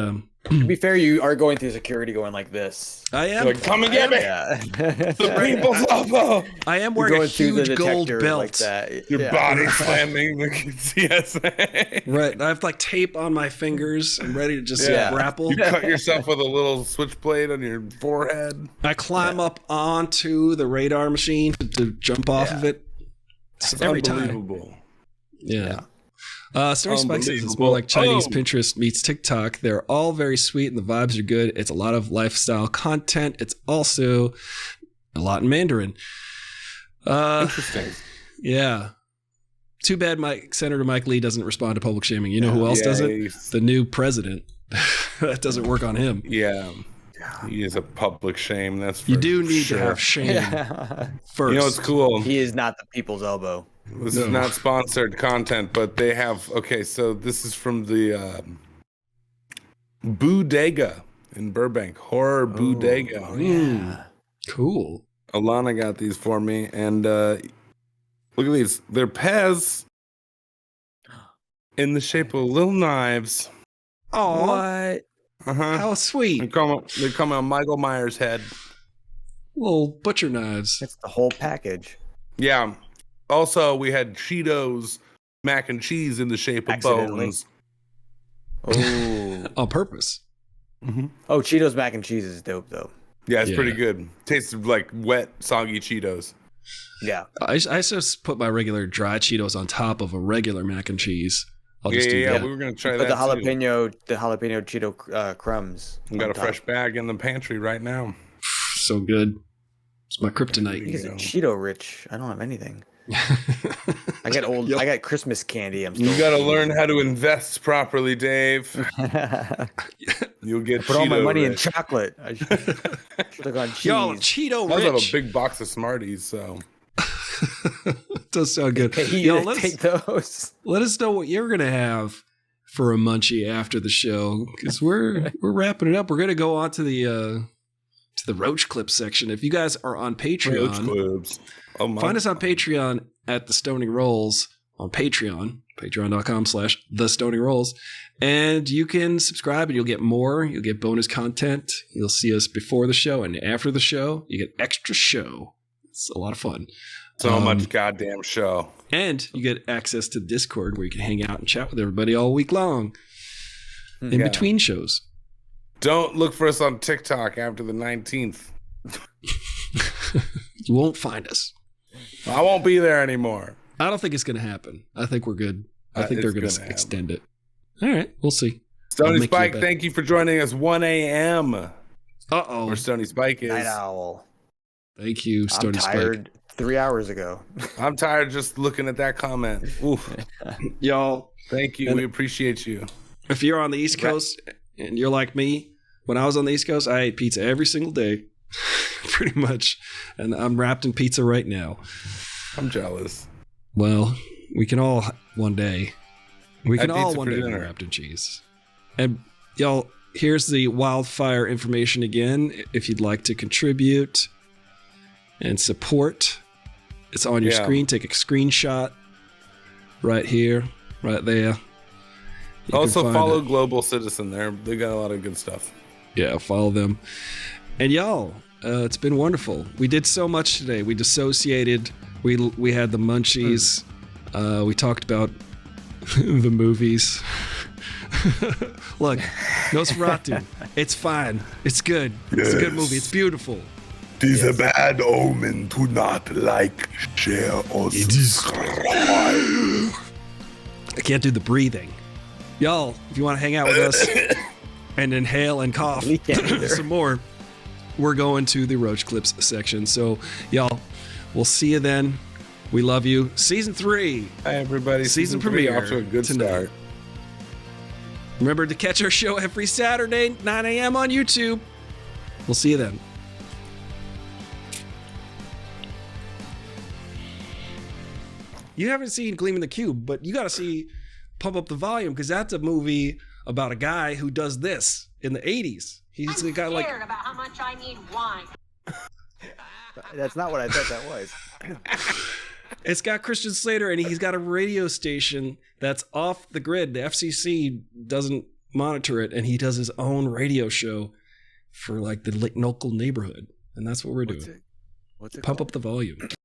to be fair, you are going through security going like this. I am. Like, come and get me. The people's elbow. I am wearing a huge gold belt. Like that. Your body slamming the TSA. Right. I have like tape on my fingers and ready to just grapple. You cut yourself with a little switchblade on your forehead. I climb up onto the radar machine to jump off of it. It's every unbelievable. Time. Yeah. Stony Spike says it's more like Chinese Pinterest meets TikTok. They're all very sweet and the vibes are good. It's a lot of lifestyle content. It's also a lot in Mandarin. Interesting. Yeah. Too bad Senator Mike Lee doesn't respond to public shaming. You know who else does it? The new president. That doesn't work on him. Yeah. He is a public shame. That's for you do need sure. to have shame first. You know, it's cool. He is not the people's elbow. This is not sponsored content, but they have. Okay, so this is from the Bodega in Burbank. Horror Bodega. Oh, yeah. Cool. Alana got these for me, and look at these. They're Pez in the shape of little knives. Oh, what? How sweet. They come on Michael Myers' head. Little butcher knives. That's the whole package. Yeah. Also, we had Cheetos mac and cheese in the shape of bones. Oh. On purpose. Mm-hmm. Oh, Cheetos mac and cheese is dope, though. Yeah, it's pretty good. Tastes like wet, soggy Cheetos. Yeah. I just put my regular dry Cheetos on top of a regular mac and cheese. I'll just do that. We were gonna try But that. the jalapeno Cheeto crumbs. We got a fresh bag in the pantry right now. So good. It's my kryptonite. He's Cheeto rich. I don't have anything. I got Christmas candy. You got to learn how to invest properly, Dave. You'll get. Put all my money rich. in chocolate. I should have gone cheese. Yo, Cheeto rich. I have a big box of Smarties, so. Does sound good. Take those. Let us know what you're gonna have for a munchie after the show, because we're wrapping it up. We're gonna go on to the Roach Clips section. If you guys are on Patreon, Roach Clips. Find us on Patreon at The Stony Rolls on Patreon, patreon.com/The Stony Rolls. And you can subscribe and you'll get more. You'll get bonus content. You'll see us before the show and after the show. You get extra show. It's a lot of fun. So much goddamn show. And you get access to Discord where you can hang out and chat with everybody all week long in between shows. Don't look for us on TikTok after the 19th. You won't find us. I won't be there anymore. I don't think it's going to happen. I think we're good. I think they're going to extend it. All right. We'll see. Stony Spike, thank you for joining us 1 a.m. Uh-oh. Where Stony Spike is. Night owl. Thank you, Stony Spike. I'm tired 3 hours ago. I'm tired just looking at that comment. Oof. Y'all. Thank you. We appreciate you. If you're on the East Coast and you're like me, when I was on the East Coast, I ate pizza every single day. Pretty much. And I'm wrapped in pizza right now. I'm jealous. Well, we can all one day. We can Had all pizza one for day be dinner. wrapped in cheese. And y'all, here's the wildfire information again. If you'd like to contribute and support, it's on your screen. Take a screenshot right here, right there. You Also can find follow it. Global Citizen there. They got a lot of good stuff. Yeah, follow them. And y'all, it's been wonderful. We did so much today. We dissociated. We had the Munchies. We talked about the movies. Look, Nosferatu. It's fine. It's good. It's a good movie. It's beautiful. It is a bad omen to not like, share, or subscribe. I can't do the breathing. Y'all, if you want to hang out with us and inhale and cough some more, we're going to the Roach Clips section. So, y'all, we'll see you then. We love you. Season 3. Hi, everybody. Season three premiere off to a good tonight. start. Remember to catch our show every Saturday, 9 a.m. on YouTube. We'll see you then. You haven't seen Gleaming the Cube, but you got to see Pump Up the Volume, because that's a movie about a guy who does this in the 80s. He's a guy like... Scared about how much I need wine. That's not what I thought that was. It's got Christian Slater, and he's got a radio station that's off the grid. The FCC doesn't monitor it, and he does his own radio show for like the local neighborhood. And that's what we're doing. What's it Pump called? Up the Volume.